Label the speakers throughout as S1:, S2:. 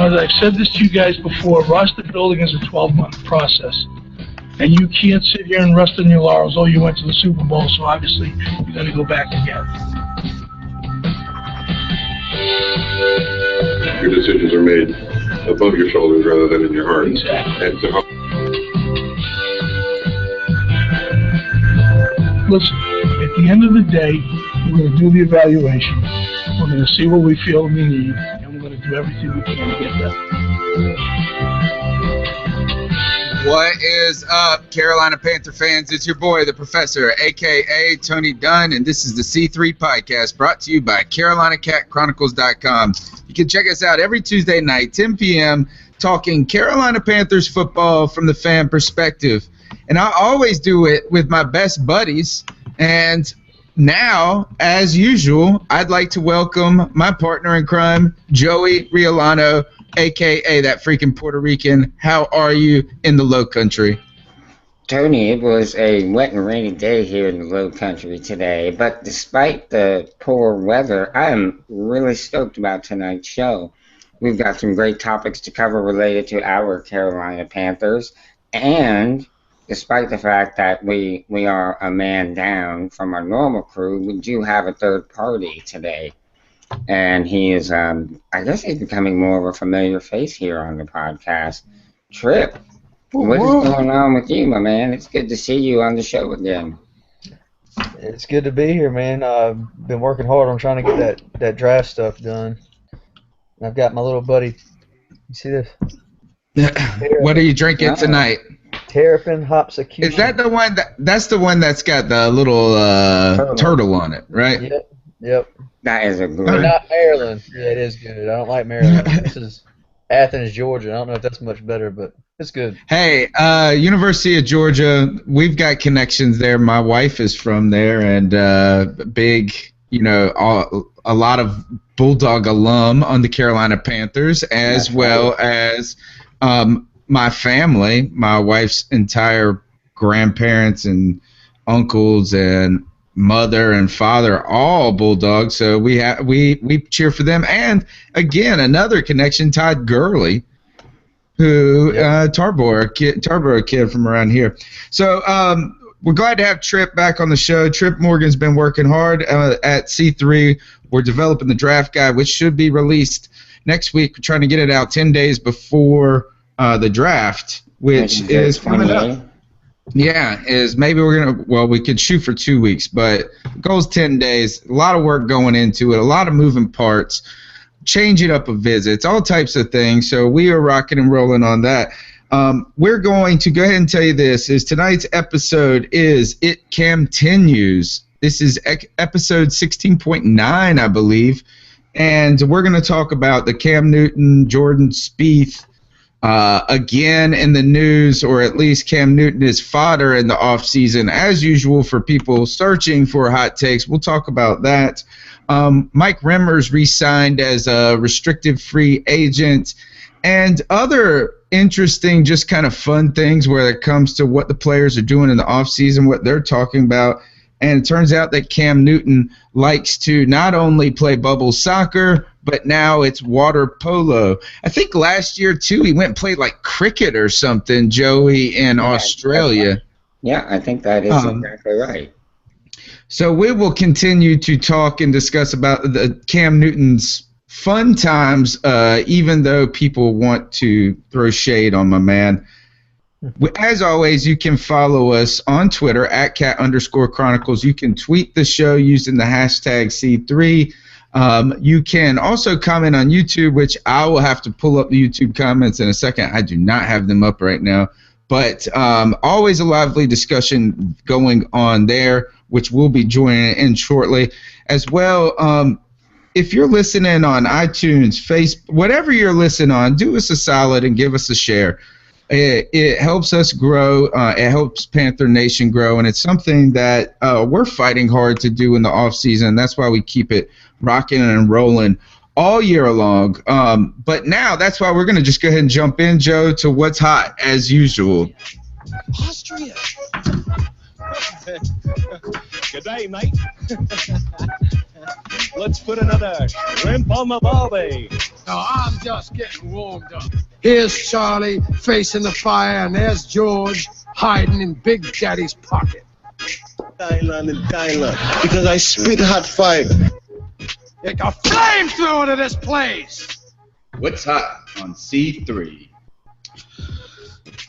S1: as I've said this to you guys before, roster building is a 12-month process. And you can't sit here and rest on your laurels. Oh, you went to the Super Bowl, so obviously you're going to go back again.
S2: Your decisions are made above your shoulders rather than in your heart.
S1: Exactly.
S2: And so,
S1: listen, at the end of the day, we're going to do the evaluation. We're going to see what we feel we need, and we're going to do everything we can to get that.
S3: What is up, Carolina Panther fans? It's your boy, the Professor, a.k.a. Tony Dunn, and this is the C3 Podcast, brought to you by CarolinaCatChronicles.com. You can check us out every Tuesday night, 10 p.m., talking Carolina Panthers football from the fan perspective. And I always do it with my best buddies. And now, as usual, I'd like to welcome my partner in crime, Joey Riolano, a.k.a. that freaking Puerto Rican. How are you in the Low Country?
S4: Tony, it was a wet and rainy day here in the Low Country today, but despite the poor weather, I am really stoked about tonight's show. We've got some great topics to cover related to our Carolina Panthers, and despite the fact that we are a man down from our normal crew, we do have a third party today. And he is, I guess he's becoming more of a familiar face here on the podcast. Trip, what is going on with you, my man? It's good to see you on the show again.
S5: It's good to be here, man. I've been working hard on trying to get that draft stuff done. I've got my little buddy. You see this?
S3: What are you drinking tonight?
S5: Terrapin Hopsecution.
S3: Is that the one that's the one that's got the little turtle on it, right?
S5: Yep.
S4: That is a good.
S5: Not Maryland. Yeah, it is good. I don't like Maryland. This is Athens, Georgia. I don't know if that's much better, but it's good.
S3: Hey, University of Georgia, we've got connections there. My wife is from there, and big, a lot of Bulldog alum on the Carolina Panthers, as well as my family, my wife's entire grandparents and uncles and mother and father, all Bulldogs. So we cheer for them. And again, another connection, Todd Gurley, who Tarboro kid from around here. So we're glad to have Trip back on the show. Trip Morgan's been working hard at C3. We're developing the draft guide, which should be released next week. We're trying to get it out 10 days before the draft, which is coming up. Yeah, maybe we're going to, we could shoot for 2 weeks, but the goal is 10 days. A lot of work going into it, a lot of moving parts, changing up of visits, all types of things. So we are rocking and rolling on that. We're going to go ahead and tell you this, is tonight's episode is Cam-tinues. This is episode 16.9, I believe. And we're going to talk about the Cam Newton, Jordan Speith, again in the news, or at least Cam Newton is fodder in the offseason, as usual, for people searching for hot takes. We'll talk about that. Mike Remmers re-signed as a restricted free agent, and other interesting, just kind of fun things where it comes to what the players are doing in the offseason, what they're talking about. And it turns out that Cam Newton likes to not only play bubble soccer, but now it's water polo. I think last year, too, he went and played like cricket or something, Joey, in Australia.
S4: Yeah, I think that is exactly right.
S3: So we will continue to talk and discuss about the Cam Newton's fun times, even though people want to throw shade on my man. As always, you can follow us on Twitter at @cat_chronicles. You can tweet the show using the hashtag C3. You can also comment on YouTube, which I will have to pull up the YouTube comments in a second. I do not have them up right now. But always a lively discussion going on there, which we'll be joining in shortly. As well, if you're listening on iTunes, Facebook, whatever you're listening on, do us a solid and give us a share. It helps us grow. It helps Panther Nation grow, and it's something that we're fighting hard to do in the off season. That's why we keep it rocking and rolling all year long. But now that's why we're going to just go ahead and jump in, Joe, to what's hot as usual.
S6: Austria. Good day, mate. Let's put another shrimp on the barbie.
S7: Now I'm just getting warmed up. Here's Charlie facing the fire, and there's George hiding in Big Daddy's pocket.
S6: Thailand and Thailand, because I spit hot fire.
S7: Take a flamethrower to this place.
S3: What's hot on C3?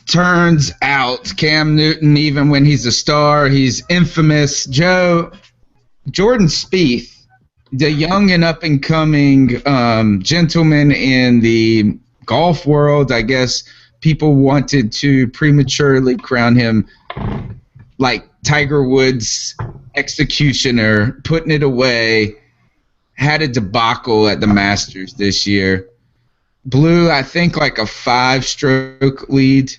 S3: Turns out Cam Newton, even when he's a star, he's infamous. Joe, Jordan Speith, the young and up-and-coming gentleman in the golf world, I guess people wanted to prematurely crown him like Tiger Woods' executioner, putting it away, had a debacle at the Masters this year. Blew, I think, like a 5-stroke lead.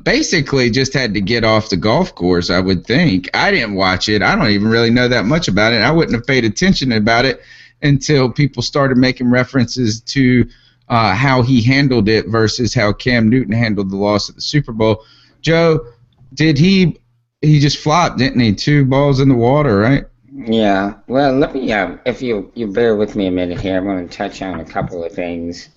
S3: Basically just had to get off the golf course, I would think. I didn't watch it. I don't even really know that much about it. I wouldn't have paid attention about it until people started making references to how he handled it versus how Cam Newton handled the loss at the Super Bowl. Joe, did he just flopped, didn't he? 2 balls in the water, right?
S4: Yeah. Well, let me, if you bear with me a minute here, I'm going to touch on a couple of things.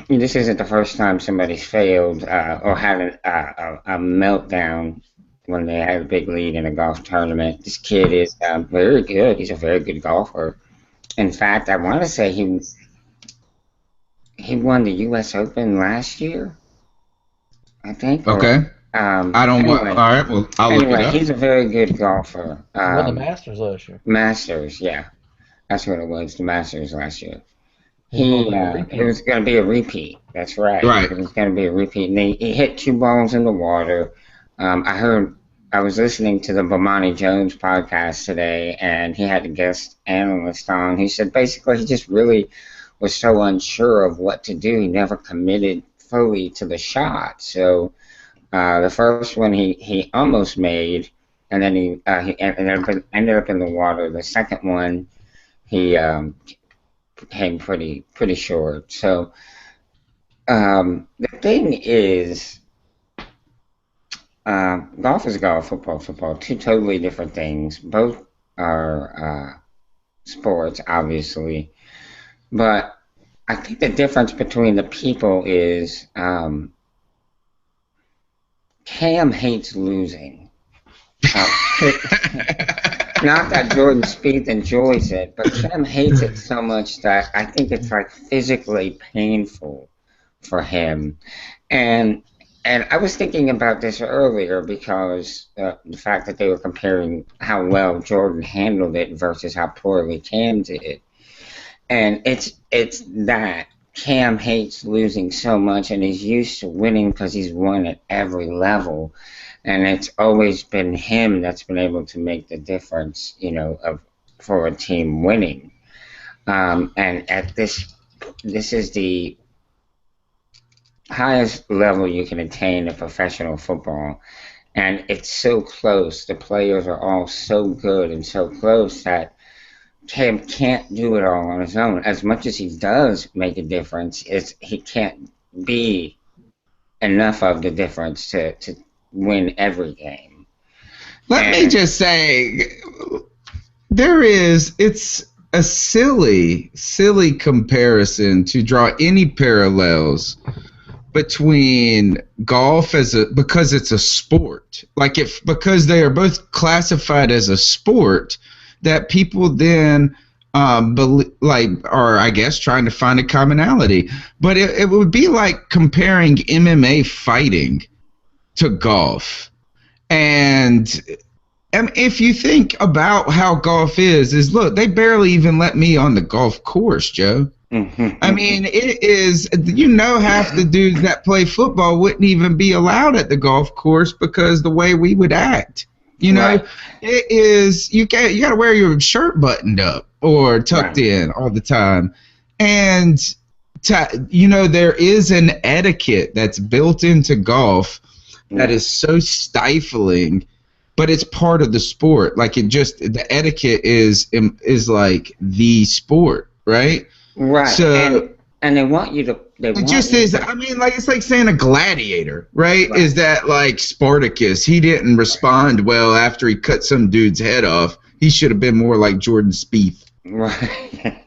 S4: This isn't the first time somebody's failed or had a meltdown when they had a big lead in a golf tournament. This kid is very good. He's a very good golfer. In fact, I want to say he won the U.S. Open last year, I think.
S3: Okay. I don't
S4: anyway,
S3: all right, well, I'll look it up.
S4: He's a very good golfer.
S5: Won the Masters last year.
S4: Masters, yeah. That's what it was, the Masters last year. It was going to be a repeat. That's right.
S3: Right.
S4: It was going to be a repeat. And he hit 2 balls in the water. I was listening to the Bomani Jones podcast today, and he had a guest analyst on. He said basically he just really was so unsure of what to do. He never committed fully to the shot. So the first one he almost made, and then he ended up in the water. The second one he came pretty short. So the thing is, golf is golf, football, 2 totally different things. Both are sports, obviously, but I think the difference between the people is Cam hates losing. Not that Jordan Speith enjoys it, but Cam hates it so much that I think it's like physically painful for him. And I was thinking about this earlier because the fact that they were comparing how well Jordan handled it versus how poorly Cam did. And it's that Cam hates losing so much, and he's used to winning because he's won at every level. And it's always been him that's been able to make the difference, for a team winning. And at this is the highest level you can attain in professional football. And it's so close. The players are all so good and so close that Cam can't do it all on his own. As much as he does make a difference, he can't be enough of the difference to win every game.
S3: Let me just say, it's a silly comparison to draw any parallels between golf because it's a sport. Like because they are both classified as a sport, that people then are, I guess, trying to find a commonality. But it would be like comparing MMA fighting to golf. And if you think about how golf is look, they barely even let me on the golf course, Joe. I mean, it is, half the dudes that play football wouldn't even be allowed at the golf course because the way we would act. Right. It is, you got to wear your shirt buttoned up or tucked in all the time. And, there is an etiquette that's built into golf that is so stifling, but it's part of the sport. Like the etiquette is like the sport, right?
S4: Right. So, and they want you to.
S3: It's like saying a gladiator, right? Is that like Spartacus? He didn't respond well after he cut some dude's head off. He should have been more like Jordan Speith.
S4: Right.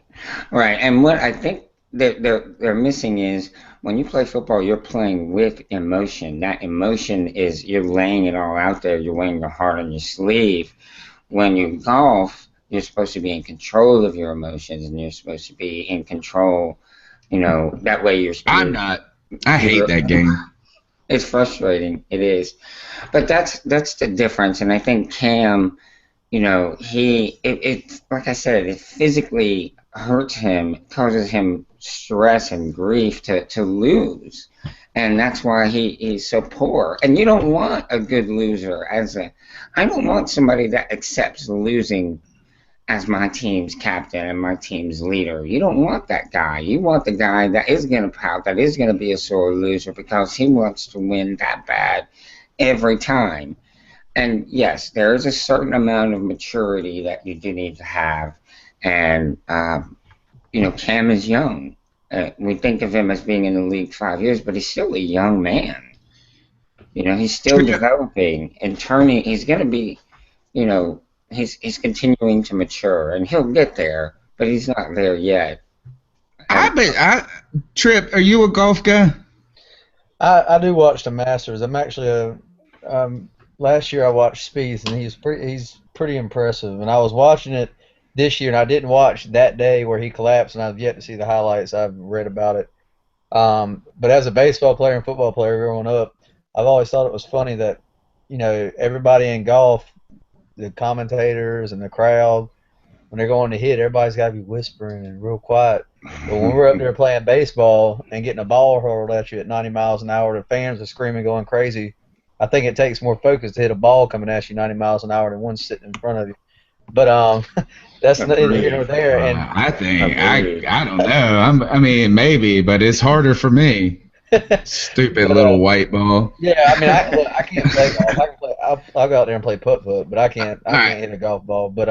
S4: Right, and what I think that they're missing is when you play football, you're playing with emotion. That emotion is you're laying it all out there. You're wearing your heart on your sleeve. When you golf, you're supposed to be in control of your emotions, and you're supposed to be in control. You know, that way
S3: I'm not. I hate that game.
S4: It's frustrating. It is, but that's the difference. And I think Cam, you know, it like I said, it physically hurts him, causes him stress and grief to lose, and that's why he's so poor. And you don't want a good loser I don't want somebody that accepts losing as my team's captain and my team's leader. You don't want that guy. You want the guy that is going to pout, that is going to be a sore loser because he wants to win that bad every time. And yes, there is a certain amount of maturity that you do need to have. And, you know, Cam is young. We think of him as being in the league 5 years, but he's still a young man. You know, he's still developing and turning. He's going to be, you know, he's continuing to mature, and he'll get there, but he's not there yet.
S3: Trip, are you a golf guy?
S5: I do watch the Masters. I'm actually last year I watched Speith, and he's pretty impressive. And I was watching it this year, and I didn't watch that day where he collapsed, and I've yet to see the highlights. I've read about it. But as a baseball player and football player growing up, I've always thought it was funny that, you know, everybody in golf, the commentators and the crowd, when they're going to hit, everybody's got to be whispering and real quiet. But when we're up there playing baseball and getting a ball hurled at you at 90 miles an hour, the fans are screaming, going crazy. I think it takes more focus to hit a ball coming at you 90 miles an hour than one sitting in front of you. But that's neither here nor there. And
S3: I think I don't know. I mean, maybe, but it's harder for me. Stupid little white ball.
S5: Yeah, I mean, I can't play golf. I'll go out there and play putt-putt, but I can't hit a golf ball. But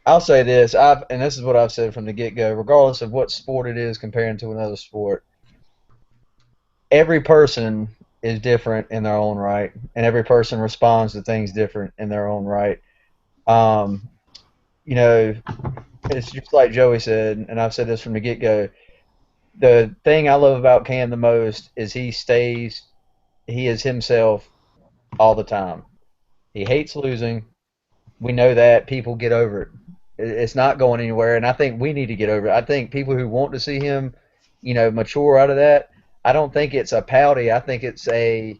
S5: I'll say this, and this is what I've said from the get-go, regardless of what sport it is comparing to another sport, every person is different in their own right, and every person responds to things different in their own right. You know, it's just like Joey said, and I've said this from the get-go, the thing I love about Cam the most is he is himself all the time. He hates losing. We know that. People get over it. It's not going anywhere, and I think we need to get over it. I think people who want to see him, you know, mature out of that, I don't think it's a pouty. I think it's a,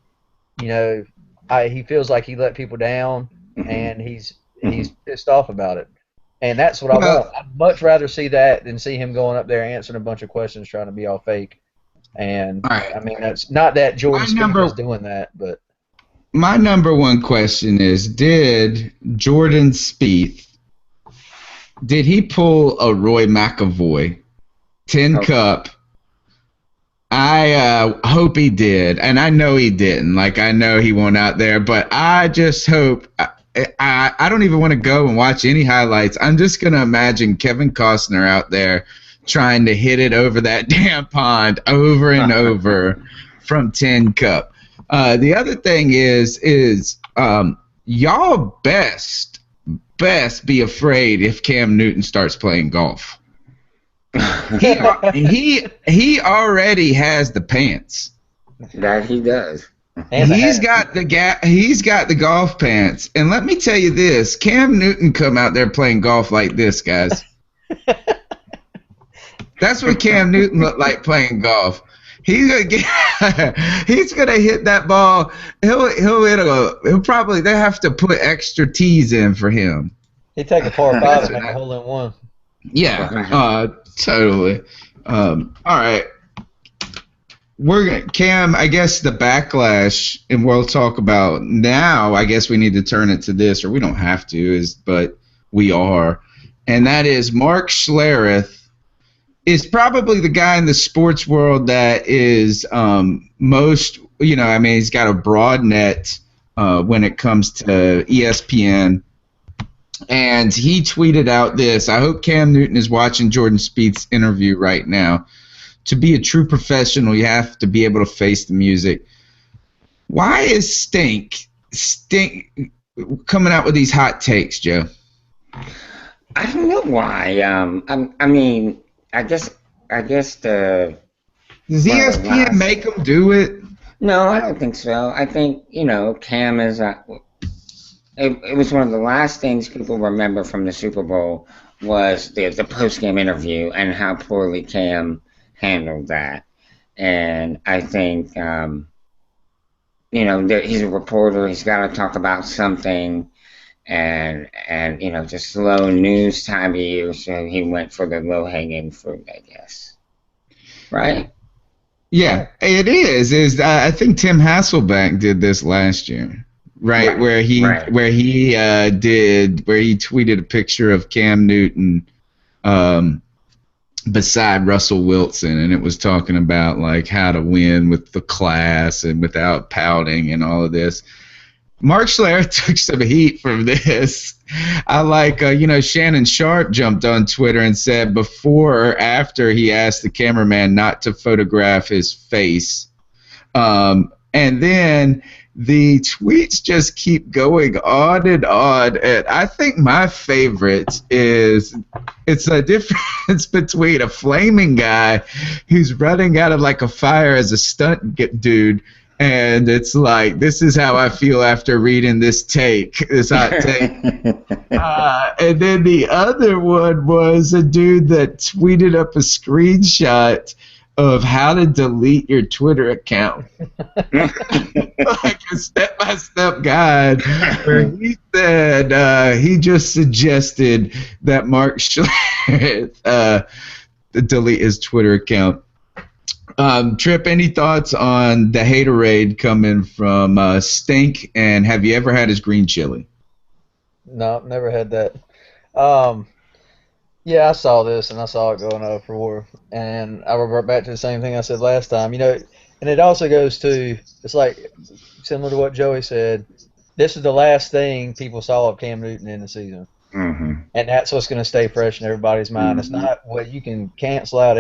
S5: you know, he feels like he let people down, and he's pissed off about it. And that's what I want. I'd much rather see that than see him going up there answering a bunch of questions trying to be all fake. And, I mean, that's not that Jordan Speith is doing that, but.
S3: My number one question is, did Jordan Speith, did he pull a Roy McAvoy 10 cup? I hope he did, and I know he didn't. Like, I know he went out there, but I just hope I don't even want to go and watch any highlights. I'm just going to imagine Kevin Costner out there trying to hit it over that damn pond over and over from 10 cup. The other thing is y'all best be afraid if Cam Newton starts playing golf. He already has the pants.
S4: That he does.
S3: He's got the golf pants. And let me tell you this, Cam Newton come out there playing golf like this, guys. That's what Cam Newton looked like playing golf. He's gonna hit that ball. He'll probably, they have to put extra tees in for him.
S5: He'd take a par 5 and make a hole in one.
S3: Yeah, totally. All right. Cam, I guess the backlash, and we'll talk about now, I guess we need to turn it to this, or we don't have to, but we are. And that is Mark Schlereth is probably the guy in the sports world that is most, you know, I mean, he's got a broad net when it comes to ESPN. And he tweeted out this: I hope Cam Newton is watching Jordan Spieth's interview right now. To be a true professional, you have to be able to face the music. Why is Stink coming out with these hot takes, Joe?
S4: I don't know why. I mean, I guess the
S3: Does
S4: one of the
S3: ESPN
S4: last.
S3: make them do it?
S4: No, I don't think so. I think Cam is. It was one of the last things people remember from the Super Bowl was the post game interview and how poorly Cam handled that. And I think he's a reporter. He's got to talk about something, and just slow news time of year. So he went for the low hanging fruit, I guess. Right?
S3: Yeah, it is. I think Tim Hasselbeck did this last year, right? Where he tweeted a picture of Cam Newton beside Russell Wilson, and it was talking about like how to win with the class and without pouting and all of this. Mark Schlereth took some heat from this. I like, Shannon Sharp jumped on Twitter and said before or after he asked the cameraman not to photograph his face. And then the tweets just keep going on and on. And I think my favorite is it's a difference between a flaming guy who's running out of like a fire as a stunt dude. And it's like, this is how I feel after reading this hot take. And then the other one was a dude that tweeted up a screenshot of how to delete your Twitter account. Like a step-by-step guide where he said he just suggested that Mark Schlereth delete his Twitter account. Trip, any thoughts on the haterade coming from Stink, and have you ever had his green chili?
S5: No, never had that. Yeah, I saw this, and I saw it going up for war. And I revert back to the same thing I said last time. And it also goes to, it's like, similar to what Joey said, this is the last thing people saw of Cam Newton in the season.
S4: Mm-hmm.
S5: And that's what's going to stay fresh in everybody's mind. It's not what you can cancel out.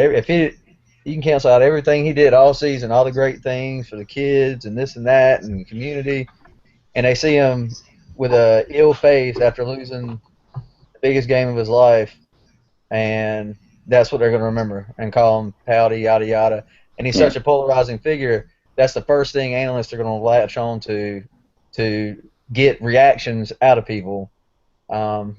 S5: You can cancel out everything he did all season, all the great things for the kids and this and that and the community, and they see him with a ill face after losing the biggest game of his life, and that's what they're going to remember and call him pouty, yada, yada. And he's such a polarizing figure, that's the first thing analysts are going to latch on to get reactions out of people. And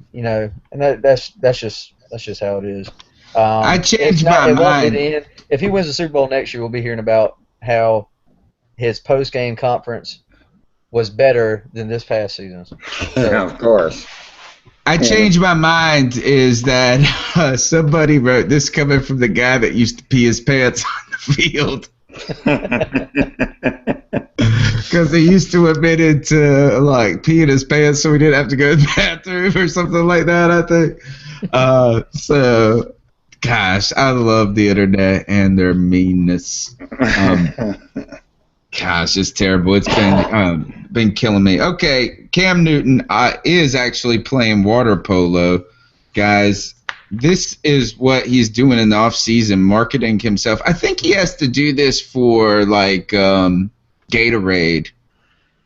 S5: that's just how it is.
S3: I changed my mind.
S5: If he wins the Super Bowl next year, we'll be hearing about how his post-game conference was better than this past season. So,
S4: of course.
S3: I changed my mind is that somebody wrote this coming from the guy that used to pee his pants on the field. Because he used to admit it to like pee in his pants so he didn't have to go to the bathroom or something like that, I think. So... Gosh, I love the internet and their meanness. Gosh, it's terrible. It's been killing me. Okay, Cam Newton is actually playing water polo. Guys, this is what he's doing in the off season, marketing himself. I think he has to do this for like Gatorade.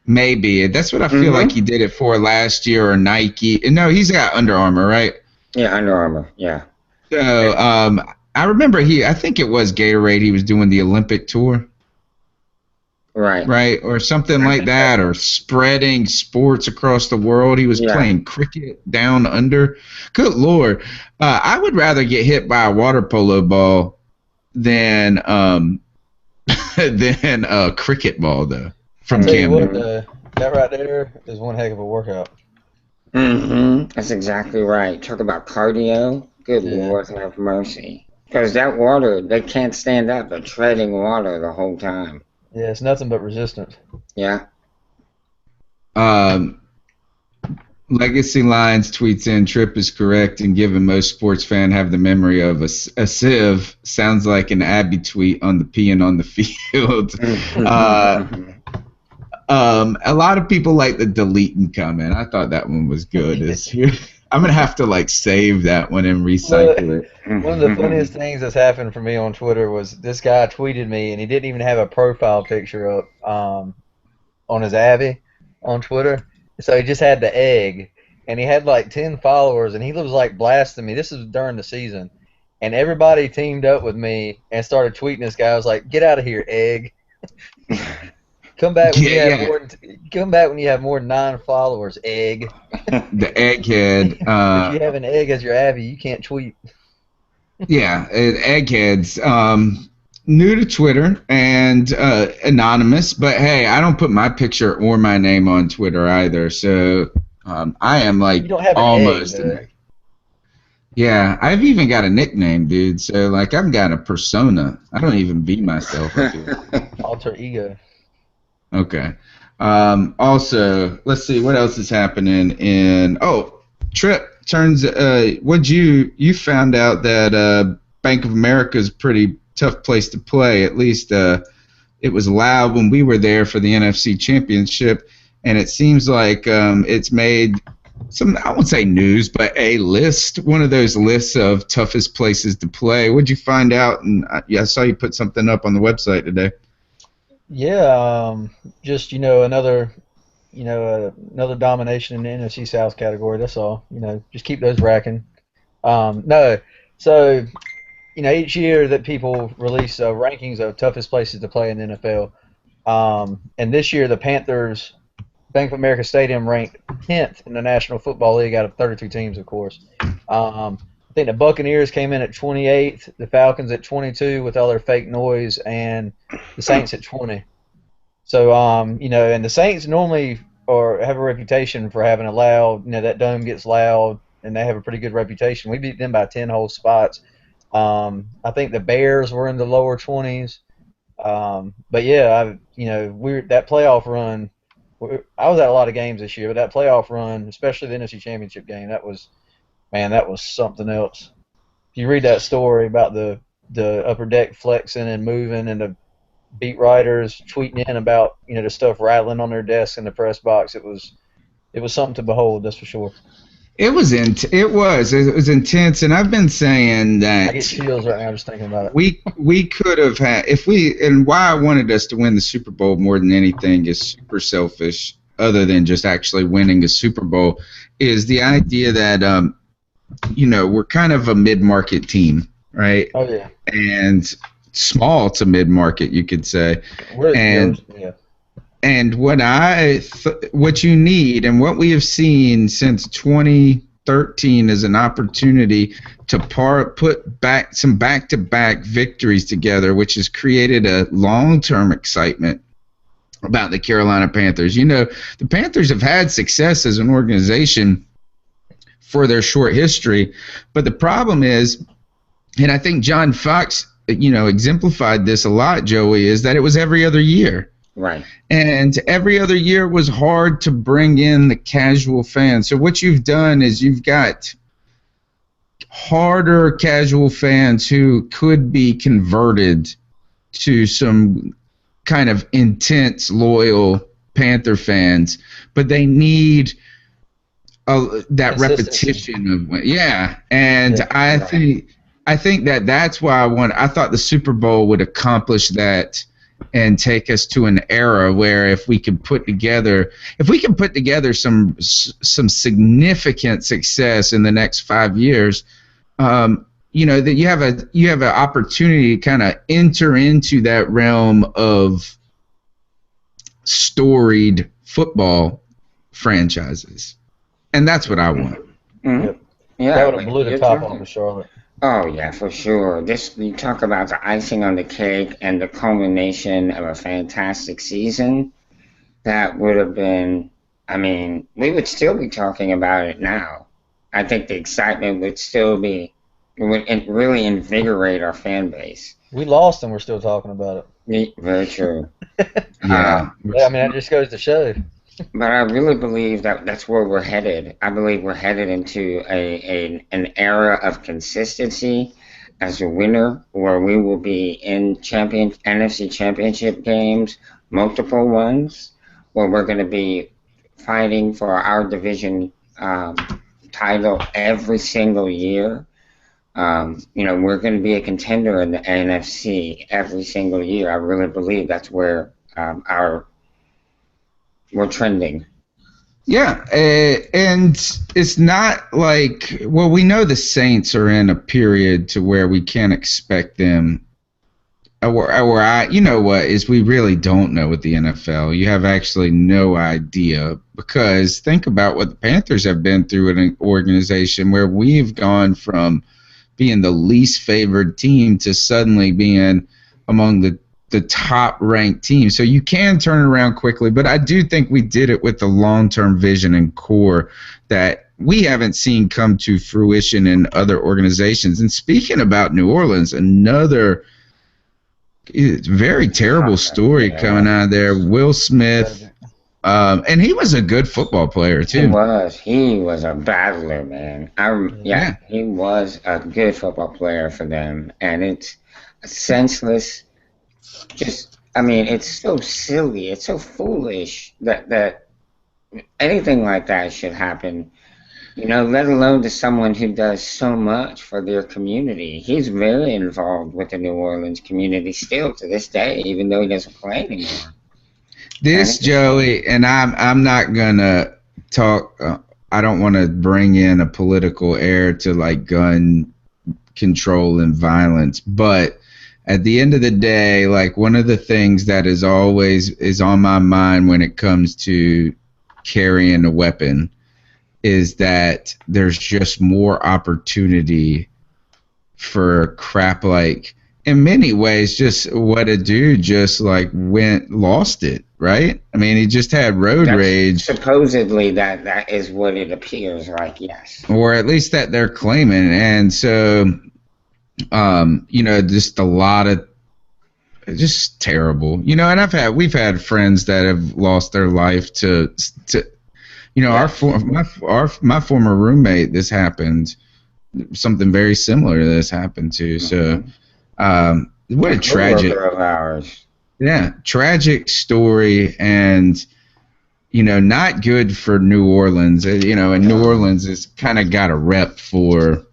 S3: Maybe. That's what I feel like he did it for last year, or Nike. No, he's got Under Armour, right?
S4: Yeah, Under Armour, yeah.
S3: So, I remember I think it was Gatorade, he was doing the Olympic tour. Right, or something like that, or spreading sports across the world. He was playing cricket down under. Good Lord. I would rather get hit by a water polo ball than a cricket ball, though, from Cam Newton.
S5: That right there is one heck of a workout.
S4: That's exactly right. Talk about cardio. Good Lord have mercy. Because that water, they can't stand up. They're treading water the whole time.
S5: Yeah, it's nothing but resistance.
S4: Yeah.
S3: Legacy Lines tweets in, Trip is correct, and given most sports fans have the memory of a sieve, sounds like an Abby tweet on the peeing on the field. A lot of people like the deleting comment. I thought that one was good. I'm going to have to like save that one and recycle it.
S5: One of the funniest things that's happened for me on Twitter was this guy tweeted me, and he didn't even have a profile picture up on his Abby on Twitter. So he just had the egg, and he had like 10 followers, and he was like blasting me. This is during the season, and everybody teamed up with me and started tweeting this guy. I was like, "Get out of here, egg! Come back when you have more. Come back when you have more than 9 followers, egg."
S3: The egghead.
S5: If you have an egg as your Abby, you can't tweet.
S3: Yeah, eggheads. New to Twitter and anonymous, but hey, I don't put my picture or my name on Twitter either, so I am like
S5: You don't have an
S3: almost.
S5: egg,
S3: Yeah, I've even got a nickname, dude. So like, I've got a persona. I don't even be myself. I feel.
S5: Alter ego.
S3: Okay. Also, let's see what else is happening in. Oh, Trip turns. You found out that Bank of America is pretty tough place to play. At least it was loud when we were there for the NFC Championship, and it seems like it's made some, I won't say news, but a list, one of those lists of toughest places to play. What'd you find out? And I saw you put something up on the website today.
S5: Yeah, just another domination in the NFC South category. That's all. Just keep those racking. No, so each year that people release rankings of toughest places to play in the NFL, and this year the Panthers, Bank of America Stadium ranked 10th in the National Football League out of 32 teams, of course. I think the Buccaneers came in at 28th, the Falcons at 22 with all their fake noise, and the Saints at 20. So, and the Saints normally have a reputation for having a loud, that dome gets loud, and they have a pretty good reputation. We beat them by 10 whole spots. I think the Bears were in the lower 20s. But yeah, that playoff run, I was at a lot of games this year, but that playoff run, especially the NFC Championship game, that was something else. If you read that story about the upper deck flexing and moving and the beat writers tweeting in about, the stuff rattling on their desks in the press box, it was something to behold, that's for sure.
S3: It was intense, and I've been saying that
S5: I get chills right now just thinking about it.
S3: We could have had, and why I wanted us to win the Super Bowl more than anything is super selfish, other than just actually winning a Super Bowl, is the idea that we're kind of a mid-market team, right?
S5: Oh yeah.
S3: And small to mid-market, you could say. And what you need, and what we have seen since 2013, is an opportunity to put back some back-to-back victories together, which has created a long-term excitement about the Carolina Panthers. The Panthers have had success as an organization for their short history, but the problem is, and I think John Fox, exemplified this a lot, Joey, is that it was every other year.
S4: Right.
S3: And every other year was hard to bring in the casual fan. So what you've done is you've got harder casual fans who could be converted to some kind of intense, loyal Panther fans, but they need that repetition of, yeah. And yeah, I think that's why I thought the Super Bowl would accomplish that and take us to an era where if we can put together some significant success in the next 5 years, that you have an opportunity to kind of enter into that realm of storied football franchises, and that's what I want.
S4: Mm-hmm.
S5: Yep.
S4: Yeah,
S5: that would have blew the top off of Charlotte.
S4: Oh yeah, for sure. You talk about the icing on the cake and the culmination of a fantastic season. That would have been, we would still be talking about it now. I think the excitement would still be, it would really invigorate our fan base.
S5: We lost and we're still talking about
S4: it. Very true.
S5: Yeah, that just goes to show.
S4: But I really believe that that's where we're headed. I believe we're headed into an era of consistency as a winner, where we will be in NFC Championship games, multiple ones, where we're going to be fighting for our division title every single year. We're going to be a contender in the NFC every single year. I really believe that's where we're trending.
S3: Yeah, and it's not like, well, we know the Saints are in a period to where we can't expect them. You know what, is we really don't know with the NFL. You have actually no idea, because think about what the Panthers have been through in an organization where we've gone from being the least favored team to suddenly being among the top ranked team. So you can turn it around quickly, but I do think we did it with the long-term vision and core that we haven't seen come to fruition in other organizations. And speaking about New Orleans, another very terrible story coming out of there. Will Smith, and he was a good football player too.
S4: He was a battler, man. He was a good football player for them, and it's senseless. It's so silly. It's so foolish that anything like that should happen. Let alone to someone who does so much for their community. He's very involved with the New Orleans community still to this day, even though he doesn't play anymore.
S3: Joey, and I'm not gonna talk. I don't want to bring in a political air to like gun control and violence, but at the end of the day, like, one of the things that is always on my mind when it comes to carrying a weapon is that there's just more opportunity for crap, like, in many ways, just what a dude just like lost it, right? I mean, he just had road rage.
S4: Supposedly that is what it appears like, yes.
S3: Or at least that they're claiming. And so just a lot of just terrible, and we've had friends that have lost their life to my former roommate, this happened, something very similar to this happened to. So what a tragic story, and not good for New Orleans. And New Orleans has kind of got a rep for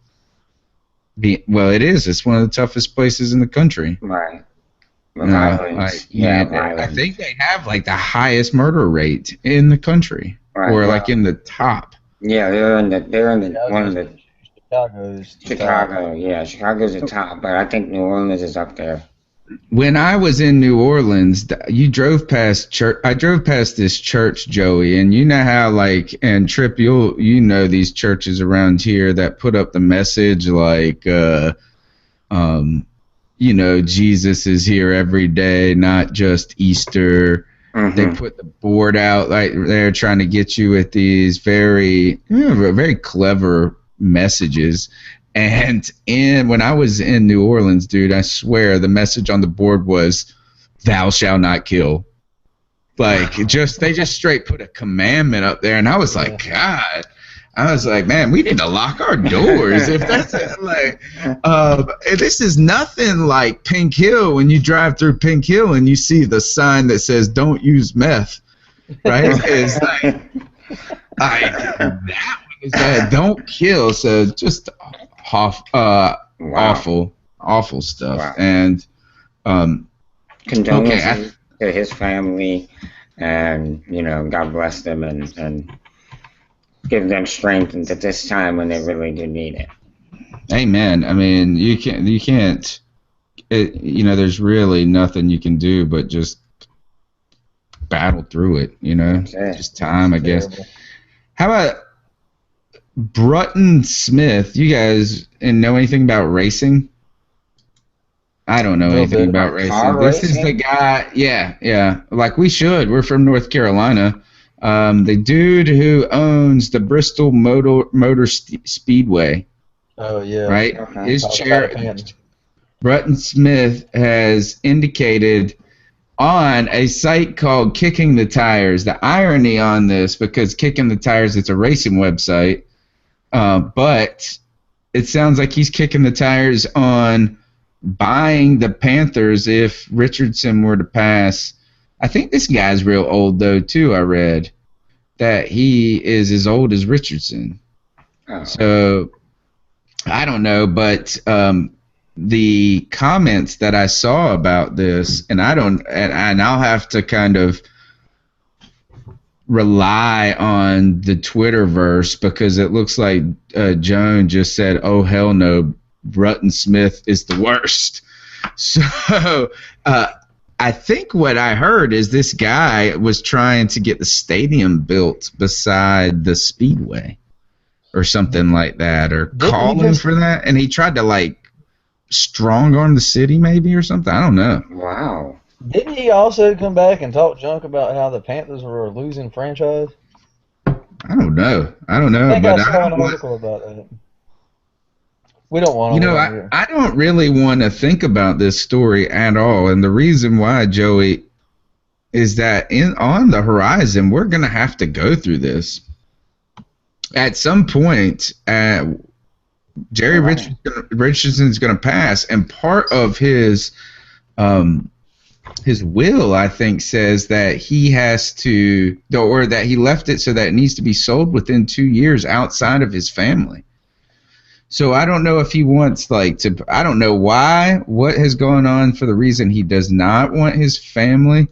S3: it's one of the toughest places in the country.
S4: Right.
S3: Violence. I think they have like the highest murder rate in the country, like in the top.
S4: Yeah, they're in one of the Chicago. Yeah, Chicago's the top, but I think New Orleans is up there.
S3: When I was in New Orleans, you drove past church. I drove past this church, Joey, and you know how, like, and Trip, these churches around here that put up the message like, Jesus is here every day, not just Easter. Mm-hmm. They put the board out like they're trying to get you with these very, very clever messages. And when I was in New Orleans, dude, I swear the message on the board was, "Thou shalt not kill." Like, they just straight put a commandment up there, and I was like, God. I was like, man, we need to lock our doors. If that's like, this is nothing like Pink Hill. When you drive through Pink Hill and you see the sign that says "Don't use meth," right? It's like that one is bad. Don't kill. So just awful stuff. Wow. And
S4: condolences to his family, and God bless them and give them strength at this time when they really do need it.
S3: Amen. I mean, you can't. There's really nothing you can do but just battle through it. Just time, I guess. How about Broughton Smith? You guys know anything about racing? I don't know anything about racing. This is the guy. Yeah. Like, we should. We're from North Carolina. The dude who owns the Bristol Motor Speedway.
S5: Oh, yeah.
S3: Right? Okay. His chair, Broughton Smith, has indicated on a site called Kicking the Tires. The irony on this, because Kicking the Tires, it's a racing website, but it sounds like he's kicking the tires on buying the Panthers if Richardson were to pass. I think this guy's real old, though, too. I read that he is as old as Richardson. Oh. So I don't know, but the comments that I saw about this, and I'll have to kind of rely on the Twitterverse because it looks like Joan just said, "Oh hell no, Rutten Smith is the worst." So I think what I heard is this guy was trying to get the stadium built beside the Speedway or something like that, or calling for that, and he tried to like strong arm the city maybe or something. I don't know.
S4: Wow.
S5: Didn't he also come back and talk junk about how the Panthers were a losing franchise?
S3: I don't know. I
S5: think
S3: but
S5: I saw an article about that. We don't want to.
S3: I don't really want to think about this story at all, and the reason why, Joey, is that on the horizon we're going to have to go through this at some point. Jerry Richardson's going to pass, and part of his will, I think, says that he has to, or that he left it so that it needs to be sold within 2 years outside of his family. So I don't know if he wants I don't know what has gone on for the reason he does not want his family,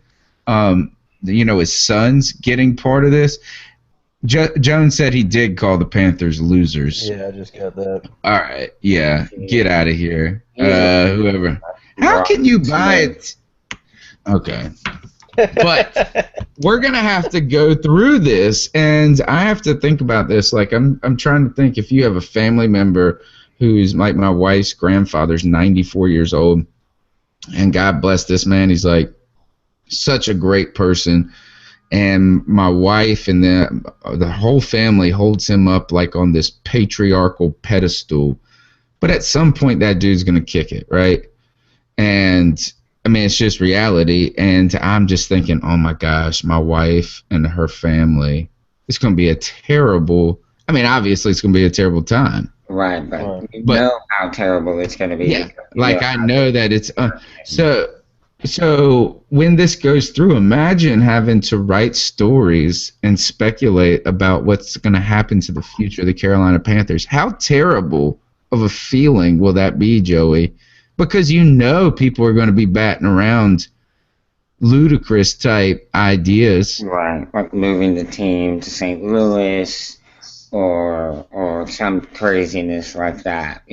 S3: his sons getting part of this. Jones said he did call the Panthers losers.
S5: Yeah, I just got that.
S3: All right. Yeah. Get out of here. Whoever. How can you buy it? Okay. But we're going to have to go through this, and I have to think about this. Like, I'm trying to think if you have a family member who's like my wife's grandfather's 94 years old, and God bless this man. He's like such a great person. And my wife and the whole family holds him up like on this patriarchal pedestal. But at some point, that dude's going to kick it, right? And, I mean, it's just reality. And I'm just thinking, oh, my gosh, my wife and her family, it's going to be a terrible – I mean, obviously, it's going to be a terrible time.
S4: Right, but you know how terrible it's going to be.
S3: Yeah, like I know that it's So when this goes through, imagine having to write stories and speculate about what's going to happen to the future of the Carolina Panthers. How terrible of a feeling will that be, Joey? Because people are going to be batting around ludicrous type ideas.
S4: Right, like moving the team to St. Louis or some craziness like that,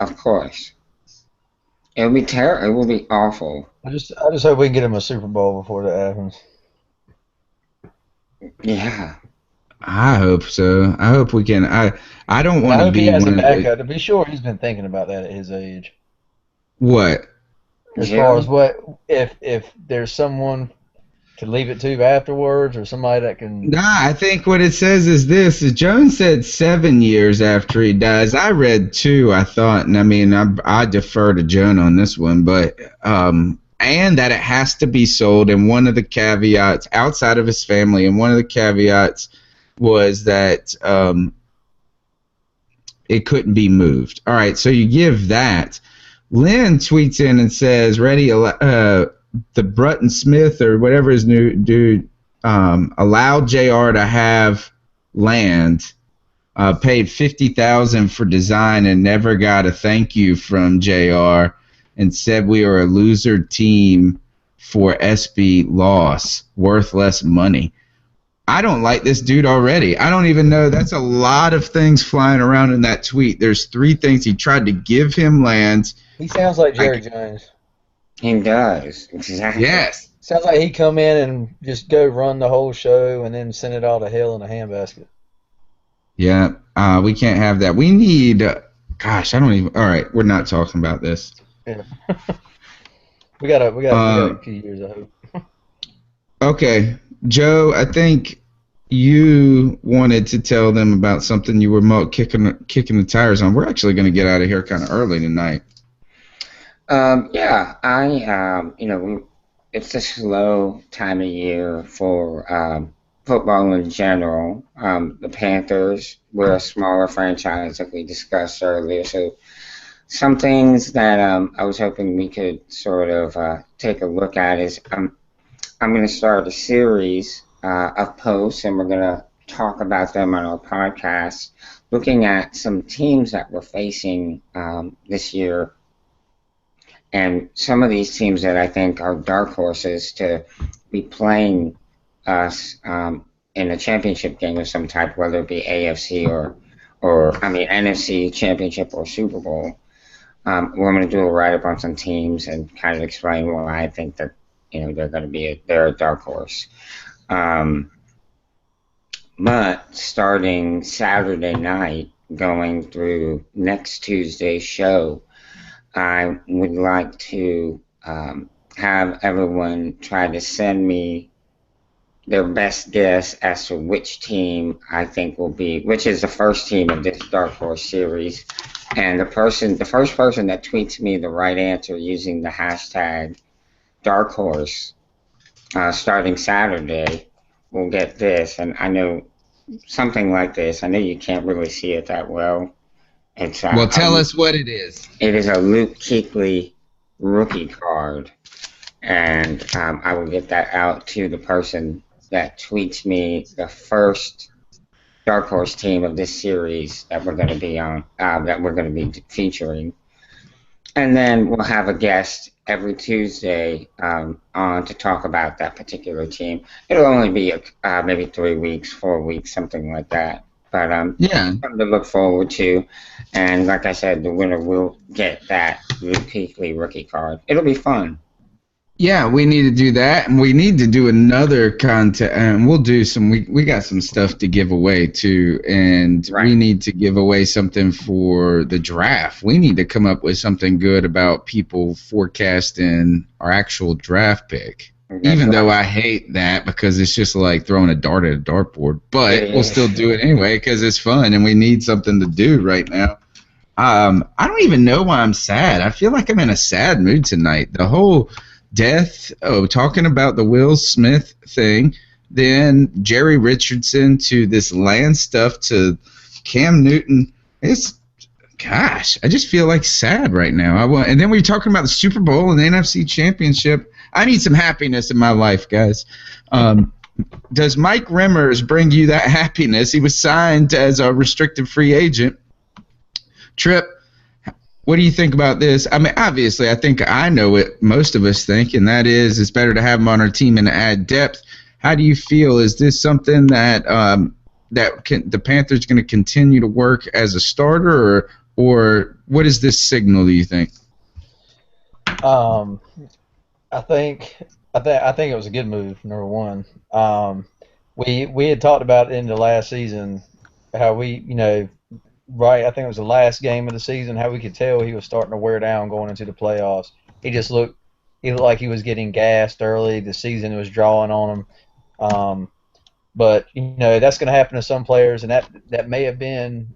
S4: of course. It will be terrible. It will be awful.
S5: I just hope we can get him a Super Bowl before that happens.
S4: Yeah.
S3: I hope so. I hope we can. I don't want to be.
S5: He has a backup. To be sure, he's been thinking about that at his age.
S3: What?
S5: As far as what if there's someone to leave it to afterwards, or somebody that can.
S3: Nah, I think what it says is this. Jones said 7 years after he dies. I read 2, I thought, and I mean, I defer to Joan on this one, but and that it has to be sold, and one of the caveats outside of his family, and one of the caveats was that it couldn't be moved. All right, so you give that. Lynn tweets in and says, the Rutten Smith or whatever his new dude allowed JR to have land, paid $50,000 for design and never got a thank you from JR, and said we are a loser team for SB loss, worth less money. I don't like this dude already. I don't even know. That's a lot of things flying around in that tweet. There's 3 things. He tried to give him land.
S5: He sounds like Jerry Jones.
S4: He does. Exactly.
S3: Yes.
S5: Sounds like he'd come in and just go run the whole show and then send it all to hell in a handbasket.
S3: Yeah. We can't have that. We need gosh, I don't even. All right, we're not talking about this.
S5: Yeah. we got a few years, I hope.
S3: Okay. Joe, I think you wanted to tell them about something you were kicking the tires on. We're actually going to get out of here kind of early tonight.
S4: Yeah, it's a slow time of year for football in general. The Panthers, we're a smaller franchise, like we discussed earlier. So some things that I was hoping we could sort of take a look at is I'm going to start a series of posts, and we're going to talk about them on our podcast, looking at some teams that we're facing this year. And some of these teams that I think are dark horses to be playing us in a championship game of some type, whether it be AFC or NFC championship or Super Bowl. We're going to do a write-up on some teams and kind of explain why I think that they're going to be they're a dark horse. But starting Saturday night, going through next Tuesday's show, I would like to have everyone try to send me their best guess as to which team I think which is the first team of this Dark Horse series. And the first person that tweets me the right answer using the hashtag Dark Horse starting Saturday will get this. And I know something like this. I know you can't really see it that well.
S3: Well, tell us what it is.
S4: It is a Luke Kuechly rookie card. And I will get that out to the person that tweets me the first Dark Horse team of this series that we're going to be on, that we're going to be featuring. And then we'll have a guest every Tuesday on to talk about that particular team. It'll only be maybe 3 weeks, 4 weeks, something like that. But something to look forward to. And like I said, the winner will get that Luke Kuechly rookie card. It'll be fun.
S3: Yeah, we need to do that, and we need to do another contest, and we'll do some. We got some stuff to give away too, and we need to give away something for the draft. We need to come up with something good about people forecasting our actual draft pick. Even though I hate that because it's just like throwing a dart at a dartboard, but we'll still do it anyway because it's fun and we need something to do right now. I don't even know why I'm sad. I feel like I'm in a sad mood tonight. The whole death, talking about the Will Smith thing, then Jerry Richardson to this land stuff to Cam Newton. I just feel like sad right now. And then we're talking about the Super Bowl and the NFC Championship. I need some happiness in my life, guys. Does Mike Remmers bring you that happiness? He was signed as a restricted free agent. Trip, what do you think about this? I mean, obviously, I think I know what most of us think, and that is it's better to have him on our team and add depth. How do you feel? Is this something that the Panthers going to continue to work as a starter, or what is this signal, do you think?
S5: I think it was a good move. Number one, we had talked about in the last season how I think it was the last game of the season, how we could tell he was starting to wear down going into the playoffs. He looked like he was getting gassed early. The season was drawing on him. But that's going to happen to some players, and that may have been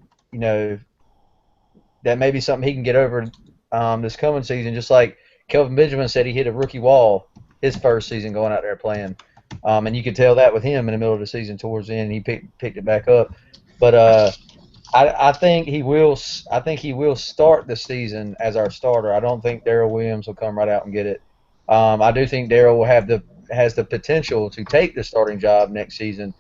S5: that may be something he can get over this coming season. Just like Kelvin Benjamin said, he hit a rookie wall his first season going out there playing, and you could tell that with him in the middle of the season towards the end. He picked it back up, but I think he will. I think he will start the season as our starter. I don't think Darrell Williams will come right out and get it. I do think Darrell will has the potential to take the starting job next season,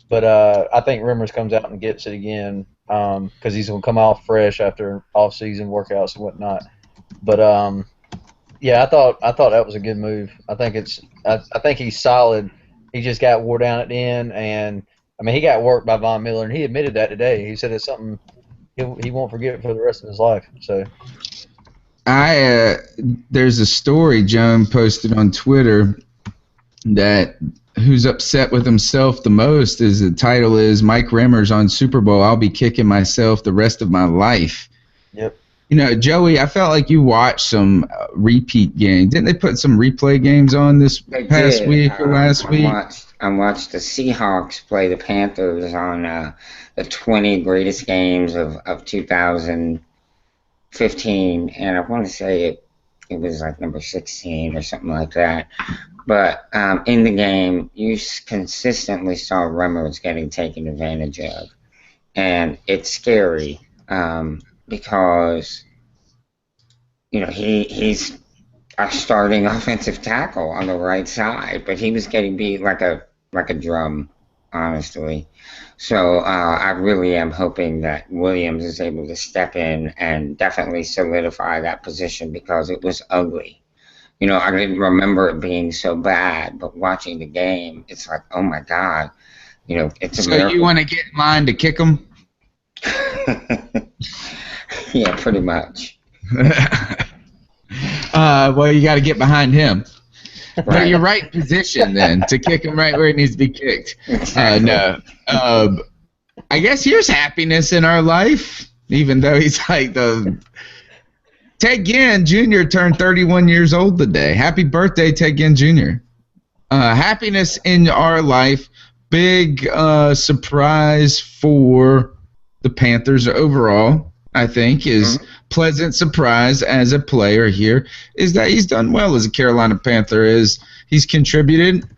S5: but I think Remmers comes out and gets it again because he's going to come off fresh after off-season workouts and whatnot. But yeah, I thought that was a good move. I think he's solid. He just got wore down at the end, and I mean he got worked by Von Miller, and he admitted that today. He said it's something he won't forget for the rest of his life. So.
S3: There's a story Joan posted on Twitter that who's upset with himself the most is the title is Mike Remmers on Super Bowl. I'll be kicking myself the rest of my life.
S5: Yep.
S3: Joey, I felt like you watched some repeat games. Didn't they put some replay games on this past week or last week?
S4: I watched the Seahawks play the Panthers on the 20 greatest games of 2015, and I want to say it was like number 16 or something like that. But in the game, you consistently saw Remmers getting taken advantage of, and it's scary. Because he's a starting offensive tackle on the right side, but he was getting beat like a drum, honestly. So I really am hoping that Williams is able to step in and definitely solidify that position because it was ugly. I didn't remember it being so bad, but watching the game, it's like, oh my God, it's a
S3: So
S4: miracle.
S3: you want to get in line to kick him?
S4: Yeah, pretty much.
S3: Well, you got to get behind him.
S4: Right.
S3: But you're right in position then to kick him right where he needs to be kicked.
S4: Exactly.
S3: No. I guess here's happiness in our life, even though he's like the. Ted Ginn Jr. turned 31 years old today. Happy birthday, Ted Ginn Jr. Happiness in our life. Big surprise for the Panthers overall, I think, is pleasant surprise as a player here is that he's done well as a Carolina Panther. He's contributed.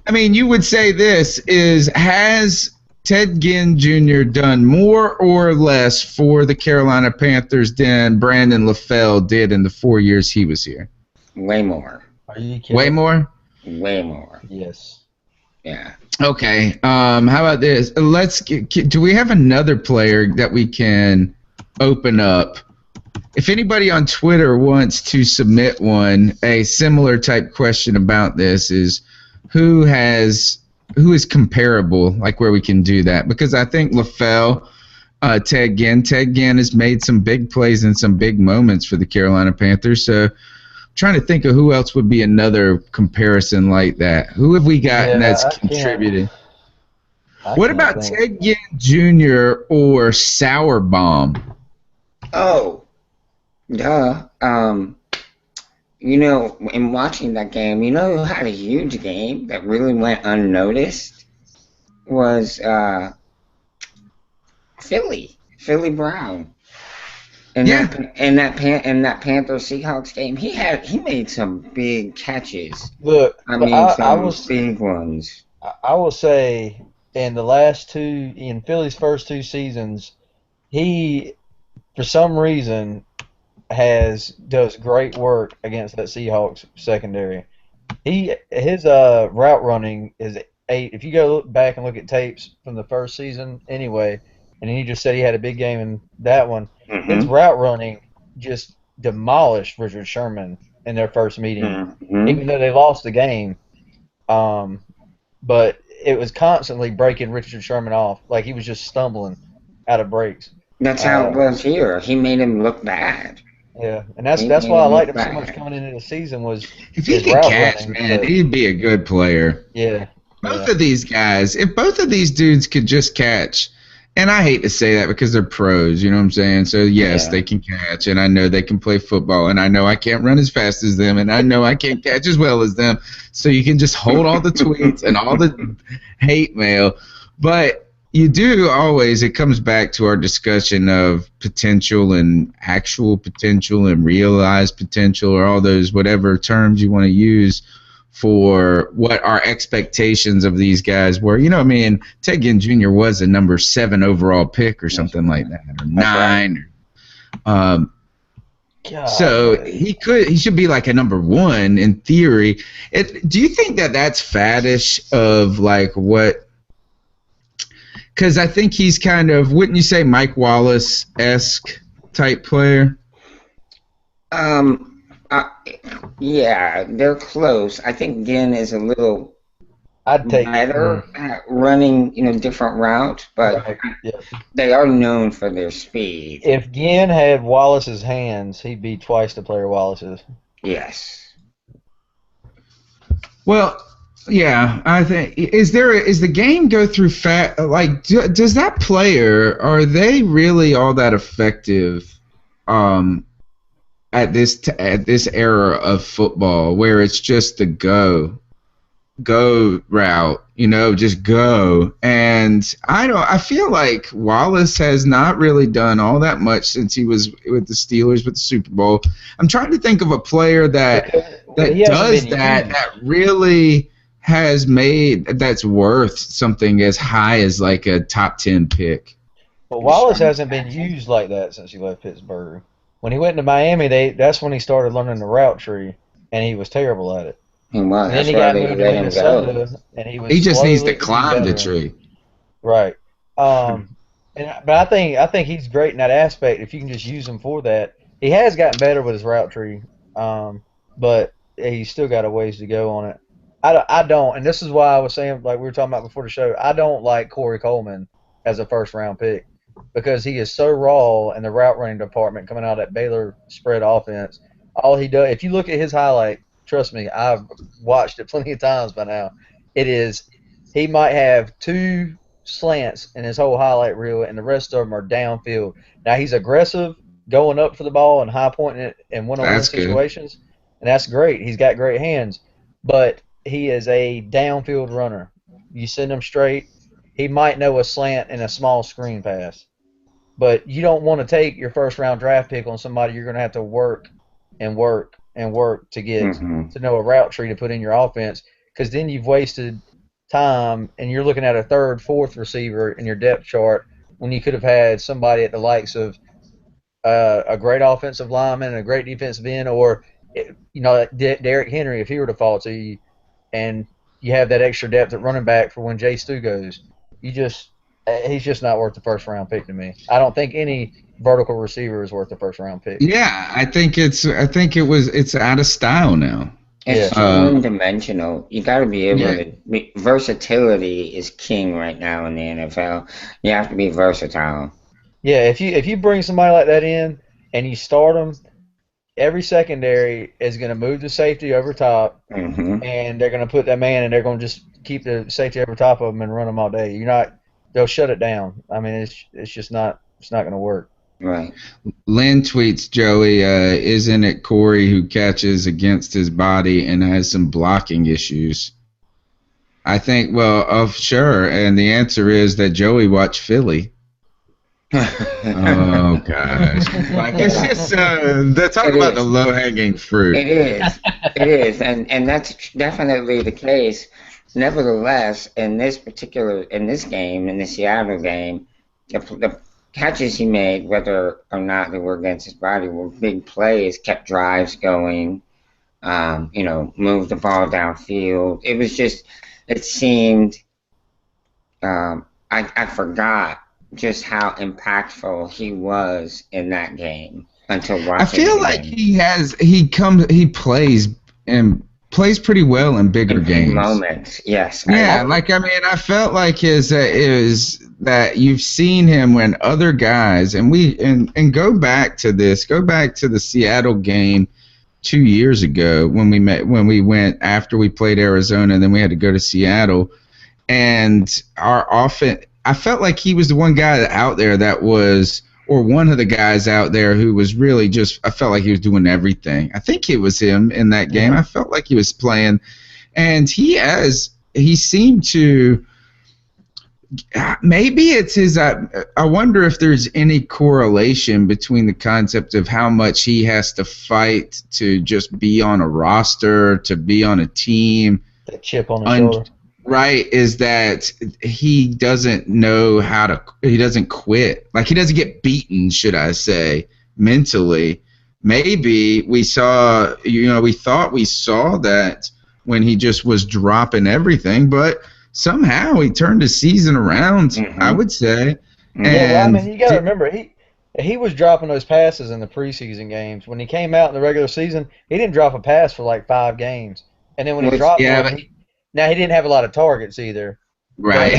S3: I mean, you would say this has Ted Ginn Jr. done more or less for the Carolina Panthers than Brandon LaFell did in the 4 years he was here?
S4: Way more.
S5: Are you kidding?
S3: Way more?
S4: Way more.
S5: Yes.
S4: Yeah.
S3: Okay. How about this? Do we have another player that we can open up? If anybody on Twitter wants to submit a similar type question about this is who is comparable, like where we can do that, because I think LaFell, Ted Ginn has made some big plays and some big moments for the Carolina Panthers. So I'm trying to think of who else would be another comparison like that. Who have we gotten that's contributed? What about Ted Ginn Jr. or Sauerbaum?
S4: Oh, duh. In watching that game, who had a huge game that really went unnoticed was Philly Brown. In that Panthers Seahawks game, he made some big catches.
S5: Look,
S4: some big ones.
S5: I will say in Philly's first 2 seasons, he, for some reason, does great work against that Seahawks secondary. His route running is 8. If you go look back and look at tapes from the first season, anyway, and he just said he had a big game in that one. His route running just demolished Richard Sherman in their first meeting, even though they lost the game. But it was constantly breaking Richard Sherman off, like he was just stumbling out of breaks.
S4: That's how it was here. He made him look bad.
S5: Yeah, and that's why I liked him so much coming into the season was
S3: if he could catch, man, he'd be a good player.
S5: Yeah.
S3: Both of these guys, if both of these dudes could just catch, and I hate to say that because they're pros, you know what I'm saying? So, yes, they can catch, and I know they can play football, and I know I can't run as fast as them, and I know I can't catch as well as them. So you can just hold all the tweets and all the hate mail. But you do always, it comes back to our discussion of potential and actual potential and realized potential, or all those whatever terms you want to use for what our expectations of these guys were. Ted Ginn Jr. was a number 7 overall pick or something like that, or 9. So he should be like a number 1 in theory. Do you think that that's faddish of like what? Because I think he's kind of, wouldn't you say, Mike Wallace-esque type player?
S4: Yeah, they're close. I think Ginn is a little better at running, different routes, but they are known for their speed.
S5: If Ginn had Wallace's hands, he'd be twice the player Wallace is.
S4: Yes.
S3: Well, yeah, I think is the game go through does that player, are they really all that effective at this era of football where it's just the go route, just go? And I feel like Wallace has not really done all that much since he was with the Steelers with the Super Bowl. I'm trying to think of a player that does that really has made that's worth something as high as like a top 10 pick.
S5: But Wallace hasn't been used like that since he left Pittsburgh. When he went to Miami, that's when he started learning the route tree, and he was terrible at it.
S4: He was.
S5: And then he got moved to Minnesota, and
S3: he just needs to climb the tree.
S5: Right. But I think he's great in that aspect. If you can just use him for that, he has gotten better with his route tree. but he's still got a ways to go on it. I don't, and this is why I was saying, like we were talking about before the show, I don't like Corey Coleman as a first-round pick because he is so raw in the route running department coming out of that Baylor spread offense. All he does, if you look at his highlight, trust me, I've watched it plenty of times by now. He might have 2 slants in his whole highlight reel, and the rest of them are downfield. Now, he's aggressive, going up for the ball and high pointing it in one-on-one situations, and that's great. He's got great hands, but he is a downfield runner. You send him straight, he might know a slant and a small screen pass, but you don't want to take your first-round draft pick on somebody you're going to have to work and work and work to get to know a route tree to put in your offense, because then you've wasted time and you're looking at a 3rd, 4th receiver in your depth chart when you could have had somebody at the likes of a great offensive lineman and a great defensive end, or Derrick Henry if he were to fall to you, and you have that extra depth at running back for when Jay Stu goes. He's just not worth the first-round pick to me. I don't think any vertical receiver is worth the first-round pick.
S3: Yeah, I think it's out of style now.
S4: It's one-dimensional. You got to be able to. Versatility is king right now in the NFL. You have to be versatile.
S5: Yeah, if you bring somebody like that in and you start them, every secondary is going to move the safety over top, and they're going to put that man, and they're going to just keep the safety over top of them and run them all day. They'll shut it down. I mean, it's just not. It's not going to work.
S4: Right.
S3: Lynn tweets, Joey, isn't it Corey who catches against his body and has some blocking issues? I think, sure. And the answer is that Joey watched Philly. Oh, gosh. It's just, they're talking about the low-hanging fruit.
S4: It is. And that's definitely the case. Nevertheless, in this game, in the Seattle game, the catches he made, whether or not they were against his body, were big plays, kept drives going, moved the ball downfield. It was just, it seemed, I forgot just how impactful he was in that game until watching
S3: I feel like he plays pretty well in bigger games.
S4: Moments, yes.
S3: Yeah, I felt like is that you've seen him when other guys, and go back to the Seattle game 2 years ago when we went after we played Arizona, and then we had to go to Seattle, and our offense, I felt like he was the one guy out there that was, or one of the guys out there who was really just, I felt like he was doing everything. I think it was him in that game. I felt like he was playing, and he seemed to, maybe it's his, I wonder if there's any correlation between the concept of how much he has to fight to just be on a roster, to be on a team.
S5: That chip on the shoulder.
S3: Right, is that he doesn't know he doesn't quit. Like, he doesn't get beaten, should I say, mentally. Maybe we thought we saw that when he just was dropping everything, but somehow he turned the season around, I would say.
S5: Yeah, I mean, you got to remember, he was dropping those passes in the preseason games. When he came out in the regular season, he didn't drop a pass for like 5 games. And then when he dropped one, now, he didn't have a lot of targets either.
S3: Right.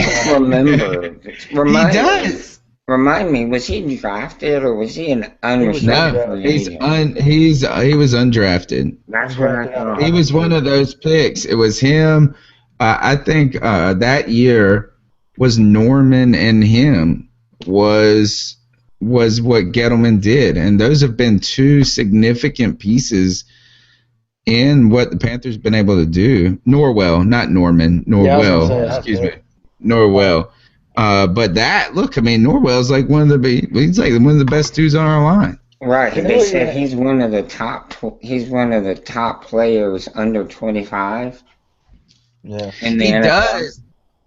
S4: Remind me, was he drafted or was he an unrestricted?
S3: He was undrafted.
S4: That's what I thought.
S3: He was one of those picks. It was him. I think that year was Norman and him was what Gettleman did, and those have been 2 significant pieces in what the Panthers have been able to do. Norwell, not Norman. Norwell, excuse me. Norwell. But Norwell's like one of the best dudes on our line.
S4: Right. They said he's one of the top players under 25.
S5: Yeah.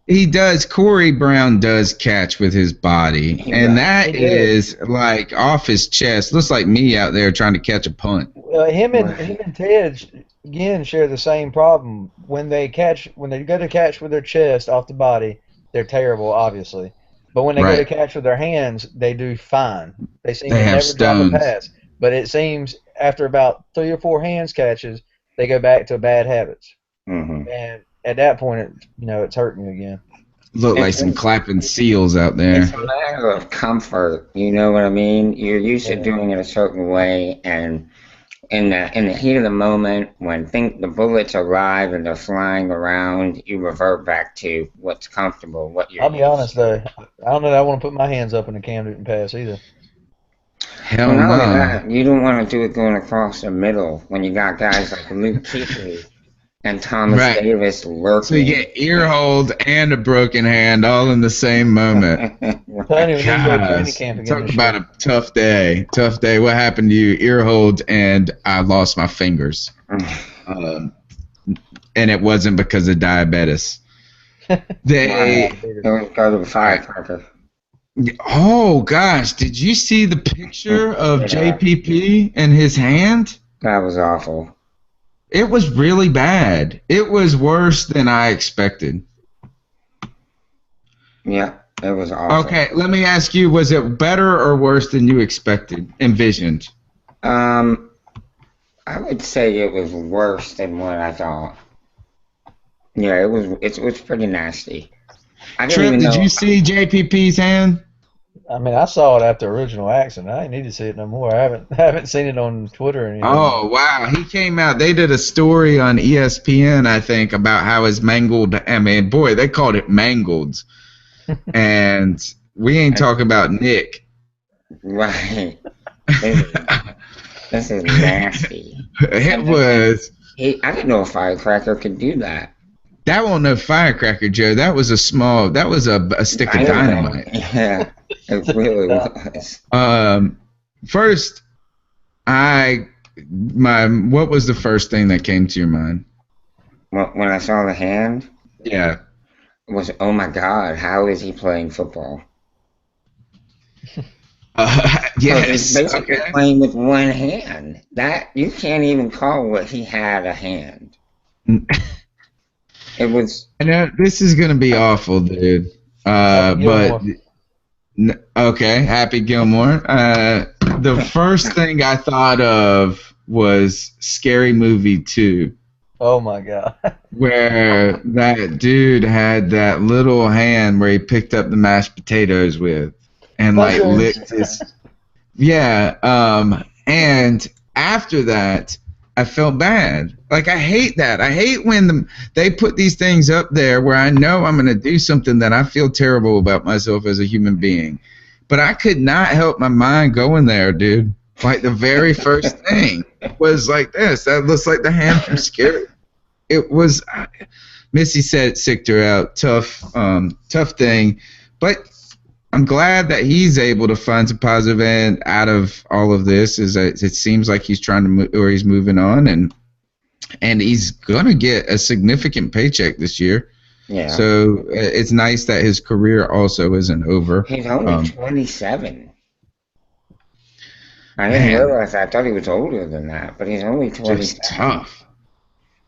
S3: He does. Corey Brown does catch with his body, that is like off his chest. Looks like me out there trying to catch a punt.
S5: Him and Ted again share the same problem. When they go to catch with their chest off the body, they're terrible, obviously. But when they go to catch with their hands, they do fine. They seem to never drop a pass. But it seems after about 3 or 4 hands catches, they go back to bad habits.
S4: Mm-hmm.
S5: And at that point, it's hurting you again.
S3: Look like some clapping seals out there.
S4: It's a matter of comfort. You know what I mean? You're used to doing it a certain way, and in the heat of the moment, when the bullets arrive and they're flying around, you revert back to what's comfortable, what you're.
S5: I'll be honest though, I don't know that I want to put my hands up in the Cam Newton pass either.
S3: Hell
S4: Well,
S3: no.
S4: not only that, you don't want to do it going across the middle when you got guys like Luke Kuechly and Thomas
S3: Right.
S4: Davis lurking.
S3: So you get ear hold and a broken hand all in the same moment.
S5: Tony, we need to go to training
S3: Gosh,
S5: camp again.
S3: talk
S5: this
S3: about
S5: year.
S3: a tough day. Tough day. What happened to you? Ear hold and I lost my fingers. And it wasn't because of diabetes. They.
S4: It was go to the firecracker.
S3: Oh gosh, did you see the picture of
S4: Yeah.
S3: JPP and his hand?
S4: That was awful.
S3: It was really bad. It was worse than I expected.
S4: Yeah, it was awful.
S3: Okay, let me ask you, was it better or worse than you envisioned?
S4: I would say it was worse than what I thought. Yeah, it was pretty nasty. I didn't
S3: Trip,
S4: even
S3: did
S4: know.
S3: you see JPP's hand?
S5: I mean, I saw it after original action. I didn't need to see it no more. I haven't seen it on Twitter or anything.
S3: Oh, wow. He came out. They did a story on ESPN, I think, about how his mangled. I mean, boy, they called it mangled. And we ain't talking about Nick.
S4: Right. This is nasty.
S3: It was.
S4: I didn't know a firecracker could do that.
S3: That wasn't no firecracker, Joe. That was a stick of dynamite.
S4: Yeah, it really was.
S3: First, what was the first thing that came to your mind?
S4: When I saw the hand,
S3: Yeah.
S4: it was, oh my God, how is he playing football?
S3: Yes.
S4: He's basically playing with one hand. That you can't even call what he had a hand. It was.
S3: I know this is gonna be awful, dude. But okay, Happy Gilmore. The first thing I thought of was Scary Movie 2,
S5: Oh my God.
S3: where that dude had that little hand where he picked up the mashed potatoes with, and like
S5: Okay.
S3: licked his. Yeah. And after that, I felt bad. Like, I hate that. I hate when they put these things up there where I know I'm going to do something that I feel terrible about myself as a human being. But I could not help my mind going there, dude. Like, the very first thing was like this. That looks like the hand from Scary. It was, Missy said it sicked her out. Tough thing. But I'm glad that he's able to find some positive end out of all of this. It seems like he's trying to move, or he's moving on, and he's gonna get a significant paycheck this year.
S4: Yeah.
S3: So it's nice that his career also isn't over.
S4: He's only 27. I didn't realize. I thought he was older than that, but he's only 27.
S3: Just tough.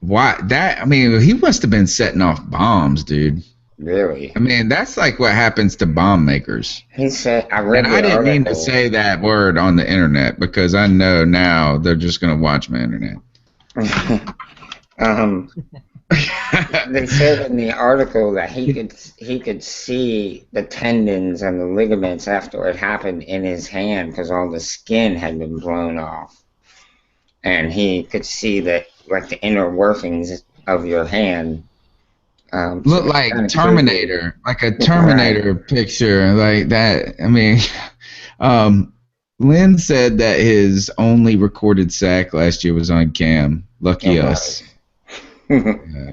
S3: Why that? I mean, he must have been setting off bombs, dude.
S4: Really?
S3: I mean, that's like what happens to bomb makers.
S4: He said, I read
S3: And
S4: the
S3: I didn't mean to
S4: article.
S3: say that word on the internet because I know now they're just gonna watch my internet.
S4: They said in the article that he could see the tendons and the ligaments after it happened in his hand because all the skin had been blown off, and he could see that like the inner workings of your hand.
S3: Look like Terminator, like a Terminator picture, like that. I mean, Lynn said that his only recorded sack last year was on Cam. Lucky us.
S4: Yeah,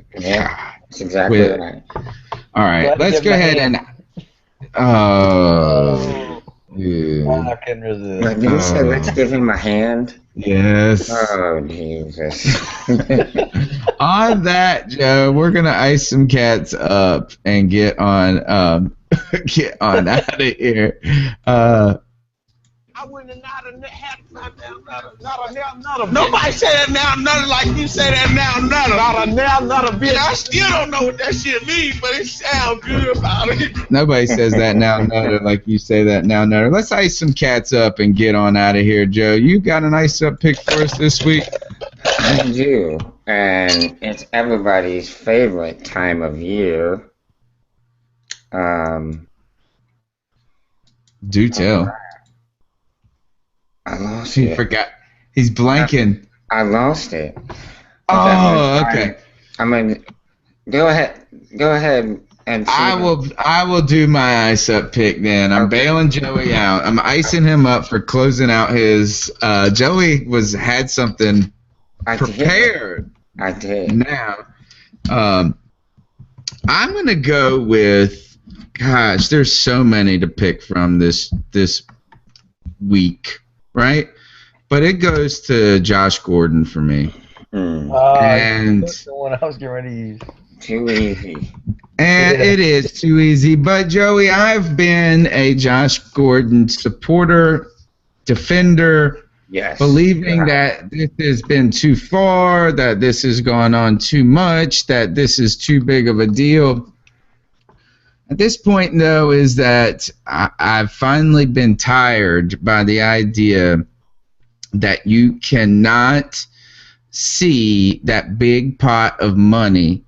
S4: that's exactly right.
S3: All right,
S5: Glad to
S3: let's
S5: give
S3: go
S5: him a
S3: ahead
S5: hand.
S3: and. Yeah.
S5: I couldn't resist.
S4: Did you say let's give him a hand?
S3: Yes.
S4: Oh Jesus!
S3: On that, Joe, we're gonna ice some cats up and get on out of here.
S6: I wouldn't have Nobody say that now, nothing like you say that now, nothing. Not a now, not a bitch. I still don't know what that shit means, but it sounds good about it.
S3: Nobody says that now, nutter, like you say that now, nutter. Let's ice some cats up and get on out of here, Joe. You got an ice up pick for us this week?
S4: I do, and it's everybody's favorite time of year.
S3: Do tell.
S4: I lost
S3: He
S4: it.
S3: forgot. He's blanking.
S4: I lost it.
S3: Oh, okay.
S4: I mean, go ahead and see.
S3: I will do my ice up pick then. I'm bailing Joey out. I'm icing him up for closing out his. Joey had something prepared.
S4: I did.
S3: Now, I'm gonna go with. Gosh, there's so many to pick from this week, right? But it goes to Josh Gordon for me. And
S5: that's the one I was getting ready to use.
S4: Too easy.
S3: And it is too easy. But Joey, I've been a Josh Gordon supporter, defender,
S4: yes,
S3: believing that this has been too far, that this has gone on too much, that this is too big of a deal. At this point, though, is that I've finally been tired by the idea that you cannot see that big pot of money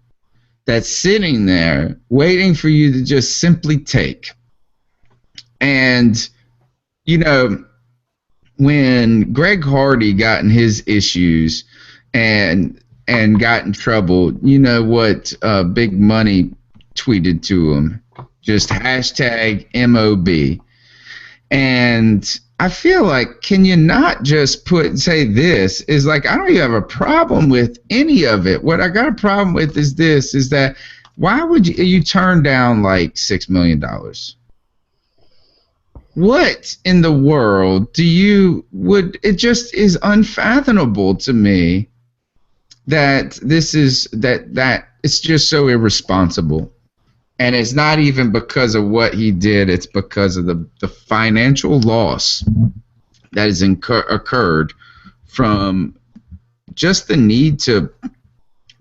S3: that's sitting there waiting for you to just simply take. And, you know, when Greg Hardy got in his issues and got in trouble, you know what Big Money tweeted to him? Just hashtag MOB. And I feel like, can you not just say this is like, I don't even have a problem with any of it. What I got a problem with is this, is that why would you turn down like $6 million? What in the world it just is unfathomable to me that that it's just so irresponsible. And it's not even because of what he did. It's because of the financial loss that has occurred from just the need to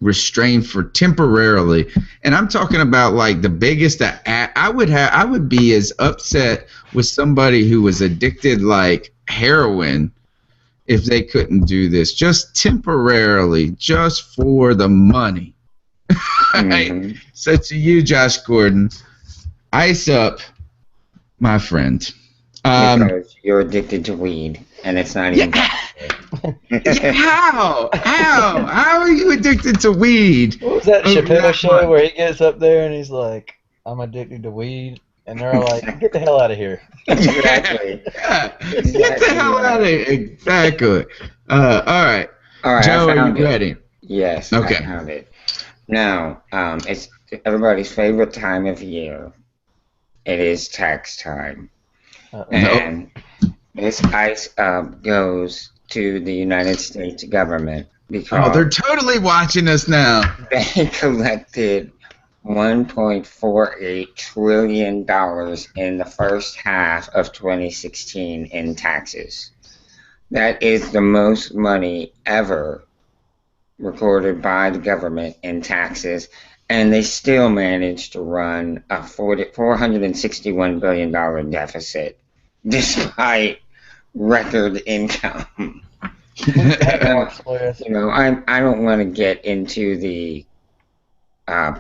S3: restrain for temporarily. And I'm talking about like the biggest that I would be as upset with somebody who was addicted like heroin if they couldn't do this just temporarily, just for the money. Mm-hmm. So to you, Josh Gordon, ice up, my friend.
S4: Because you're addicted to weed, and it's not even.
S3: How are you addicted to weed?
S5: What was that Chappelle show where he gets up there and he's like, "I'm addicted to weed," and they're all like, "Get the hell out of here!"
S4: Exactly.
S3: Get the hell out of here! Exactly. All right. Joe, are you ready?
S4: Yes.
S3: Okay.
S4: I found it. Now, it's everybody's favorite time of year. It is tax time. And this ice goes to the United States government because
S3: they're totally watching us now.
S4: They collected $1.48 trillion in the first half of 2016 in taxes. That is the most money ever recorded by the government in taxes, and they still managed to run a $461 billion deficit despite record income. You know, I don't want to get into the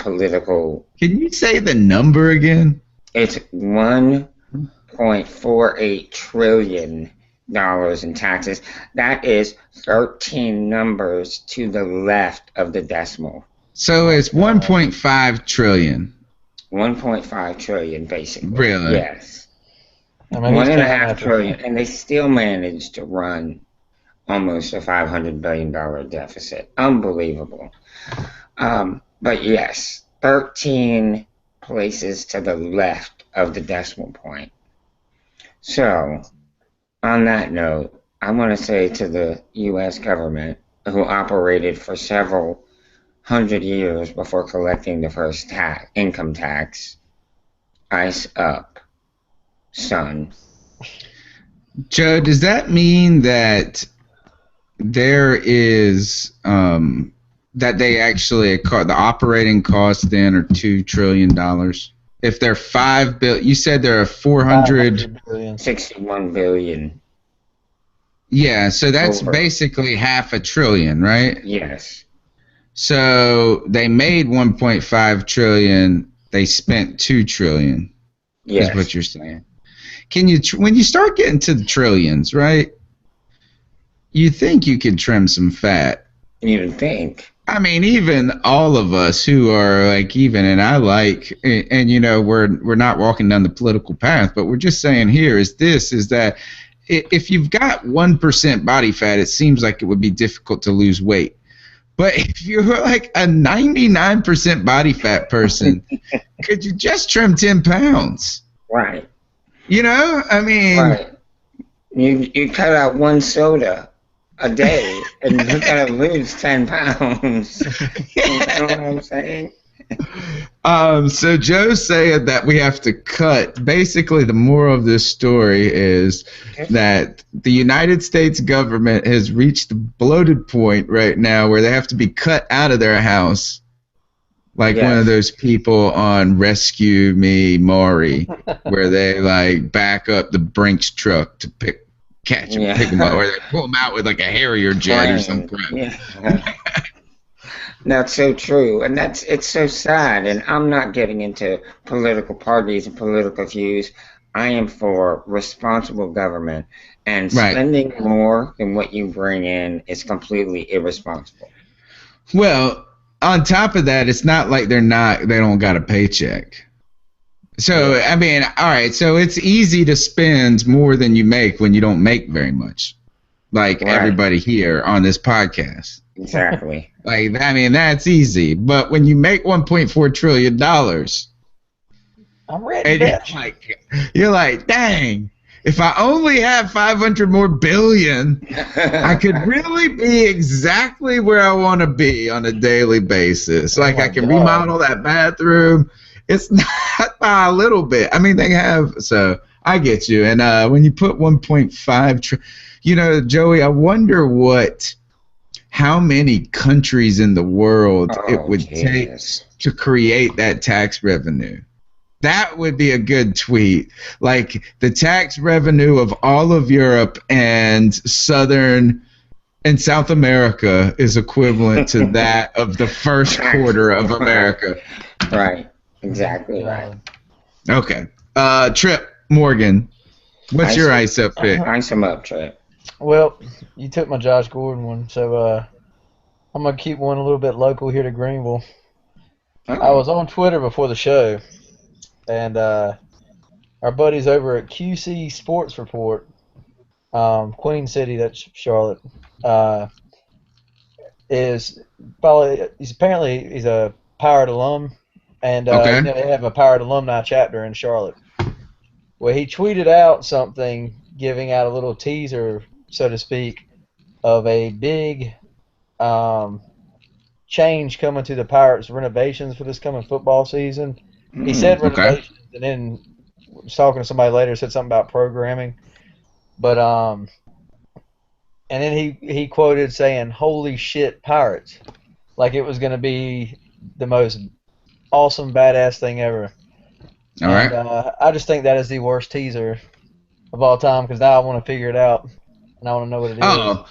S4: political.
S3: Can you say the number again?
S4: It's $1.48 trillion in taxes. That is 13 numbers to the left of the decimal.
S3: So it's 1.5 trillion.
S4: 1.5 trillion, basically.
S3: Really?
S4: Yes. $1.5 trillion, and they still managed to run almost a $500 billion deficit. Unbelievable. But yes, 13 places to the left of the decimal point. So, on that note, I want to say to the U.S. government, who operated for several hundred years before collecting the first income tax, ice up, son.
S3: Joe, does that mean that there is that they actually the operating costs then are $2 trillion? If they're $5 billion, you said there are 461
S4: billion.
S3: Yeah, so that's
S4: Over.
S3: basically $500 billion, right?
S4: Yes.
S3: So they made 1.5 trillion. They spent 2 trillion.
S4: Yes.
S3: Is what you're saying. Can you, when you start getting to the trillions, right? You think you could trim some fat.
S4: You'd think.
S3: I mean, even all of us who are like, even, and I like, and you know, we're not walking down the political path, but we're just saying here is that if you've got 1% body fat, it seems like it would be difficult to lose weight. But if you're like a 99% body fat person, could you just trim 10 pounds?
S4: Right.
S3: You know, I mean,
S4: right. You cut out one soda a day, and you gotta lose 10 pounds. You know what I'm saying?
S3: So Joe's saying that we have to cut. Basically, the moral of this story is that the United States government has reached the bloated point right now where they have to be cut out of their house. Like one of those people on Rescue Me, Maury, where they like back up the Brinks truck to catch him, pick him up, or they pull him out with like a Harrier jet or some crap.
S4: Yeah. That's so true, and it's so sad. And I'm not getting into political parties and political views. I am for responsible government, and spending more than what you bring in is completely irresponsible.
S3: Well, on top of that, it's not like they don't got a paycheck. So, I mean, all right, so it's easy to spend more than you make when you don't make very much. Like everybody here on this podcast.
S4: Exactly.
S3: Like, I mean, that's easy. But when you make $1.4 trillion,
S5: I'm ready.
S3: And you're like, dang, if I only have 500 more billion, I could really be exactly where I want to be on a daily basis. Like, I can remodel that bathroom. It's not by a little bit. I mean, they have, so I get you. And when you put 1.5 trillion, you know, Joey, I wonder how many countries in the world it would take to create that tax revenue. That would be a good tweet. Like, the tax revenue of all of Europe and Southern and South America is equivalent to that of the first quarter of America.
S4: Right. Exactly right.
S3: Okay. Trip Morgan, what's your ice up pick?
S4: Ice him up, Trip.
S5: Well, you took my Josh Gordon one, so I'm going to keep one a little bit local here to Greenville. I was on Twitter before the show, and our buddies over at QC Sports Report, Queen City, that's Charlotte, he's a Pirate alum, and you know, they have a Pirate alumni chapter in Charlotte. Well, he tweeted out something giving out a little teaser, so to speak, of a big change coming to the Pirates' renovations for this coming football season. He said renovations, and then was talking to somebody later, said something about programming. But and then he quoted saying, "Holy shit, Pirates!" Like it was going to be the most awesome, badass thing ever.
S3: All right.
S5: I just think that is the worst teaser of all time because now I want to figure it out and I want to know what it is.
S3: Oh,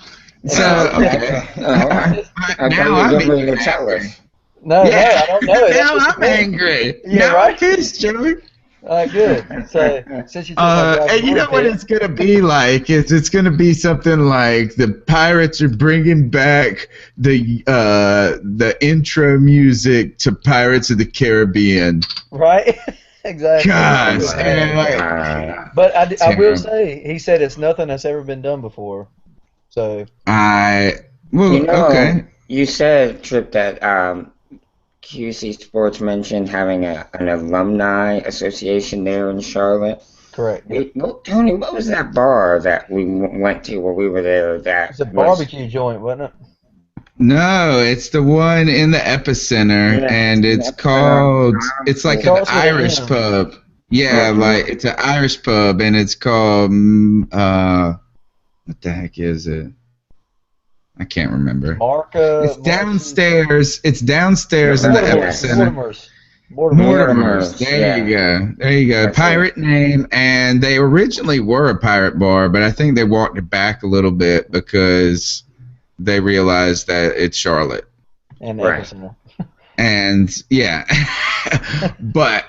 S3: so okay.
S4: Now I'm ready to tell us.
S5: No, I don't know.
S3: Now I'm angry.
S5: Yeah,
S3: now
S5: right.
S3: I'm pissed, Joey.
S5: Good. So since you
S3: and you know what it's gonna be like? It's gonna be something like the Pirates are bringing back the intro music to Pirates of the Caribbean.
S5: Right. Exactly.
S3: Gosh,
S5: but I will say he said it's nothing that's ever been done before. So
S4: you said, Trip, that QC Sports mentioned having an alumni association there in Charlotte.
S5: Correct.
S4: Tony, what was that bar that we went to where we were there?
S5: It's a barbecue joint, wasn't it?
S3: No, it's the one in the epicenter, and it's called. It's like an Irish pub. Yeah, like it's an Irish pub, and it's called. What the heck is it? I can't remember.
S5: Marca.
S3: It's downstairs. It's downstairs in the epicenter.
S5: Remmers.
S3: Mortimer's. There you go. There you go.
S4: That's
S3: pirate name, and they originally were a pirate bar, but I think they walked it back a little bit because they realized that it's Charlotte.
S5: And
S4: Right.
S3: And yeah, but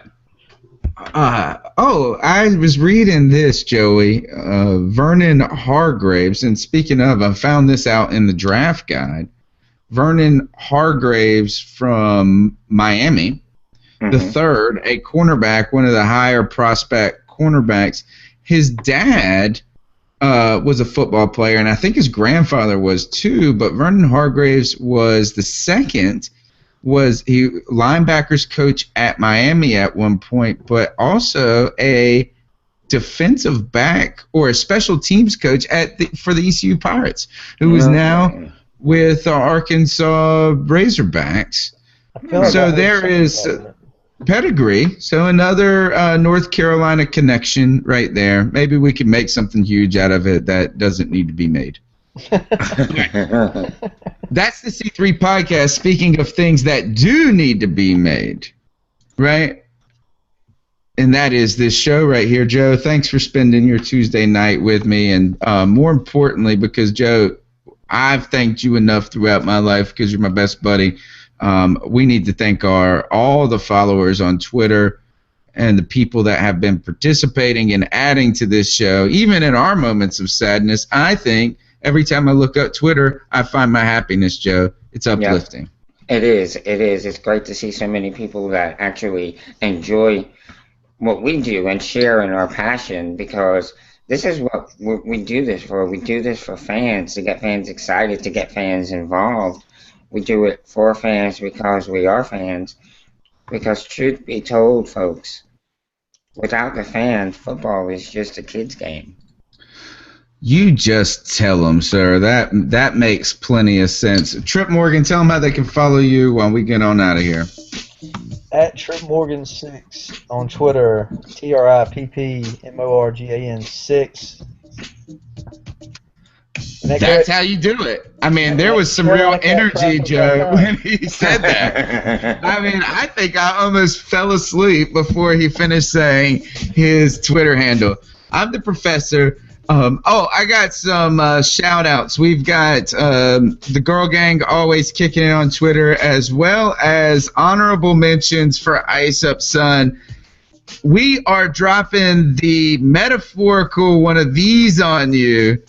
S3: I was reading this, Joey. Vernon Hargraves, and speaking of, I found this out in the draft guide. Vernon Hargraves from Miami, the third, a cornerback, one of the higher prospect cornerbacks. His dad was a football player, and I think his grandfather was too, but Vernon Hargraves was the second. Was he linebackers coach at Miami at one point, but also a defensive back or a special teams coach for the ECU Pirates, who is now with the Arkansas Razorbacks. So there is pedigree. So another North Carolina connection right there. Maybe we can make something huge out of it that doesn't need to be made. That's the C3 podcast. Speaking of things that do need to be made, right? And that is this show right here. Joe, thanks for spending your Tuesday night with me. And more importantly, because, Joe, I've thanked you enough throughout my life because you're my best buddy. We need to thank all the followers on Twitter and the people that have been participating and adding to this show, even in our moments of sadness. I think every time I look up Twitter, I find my happiness, Joe. It's uplifting.
S4: Yeah, it is. It is. It's great to see so many people that actually enjoy what we do and share in our passion, because this is what we do this for. We do this for fans, to get fans excited, to get fans involved. We do it for fans because we are fans. Because truth be told, folks, without the fans, football is just a kid's game.
S3: You just tell them, sir. That makes plenty of sense. Trip Morgan, tell them how they can follow you while we get on out of here.
S5: At TripMorgan6 on Twitter, TRIPPMORGAN6.
S3: That's how you do it. I mean, there was some real energy, Joe, when he said that. I mean, I think I almost fell asleep before he finished saying his Twitter handle. I'm the professor. I got some shout-outs. We've got the Girl Gang always kicking it on Twitter, as well as honorable mentions for Ice Up Sun. We are dropping the metaphorical one of these on you.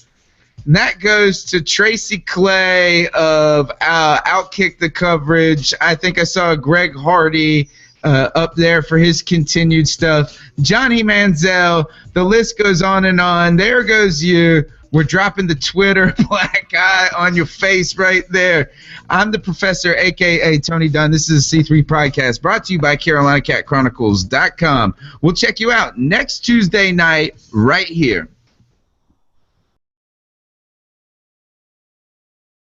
S3: And that goes to Tracy Clay of Outkick the Coverage. I think I saw Greg Hardy up there for his continued stuff. Johnny Manziel. The list goes on and on. There goes you. We're dropping the Twitter black eye on your face right there. I'm the professor, a.k.a. Tony Dunn. This is a C3 podcast brought to you by CarolinaCatChronicles.com. We'll check you out next Tuesday night right here.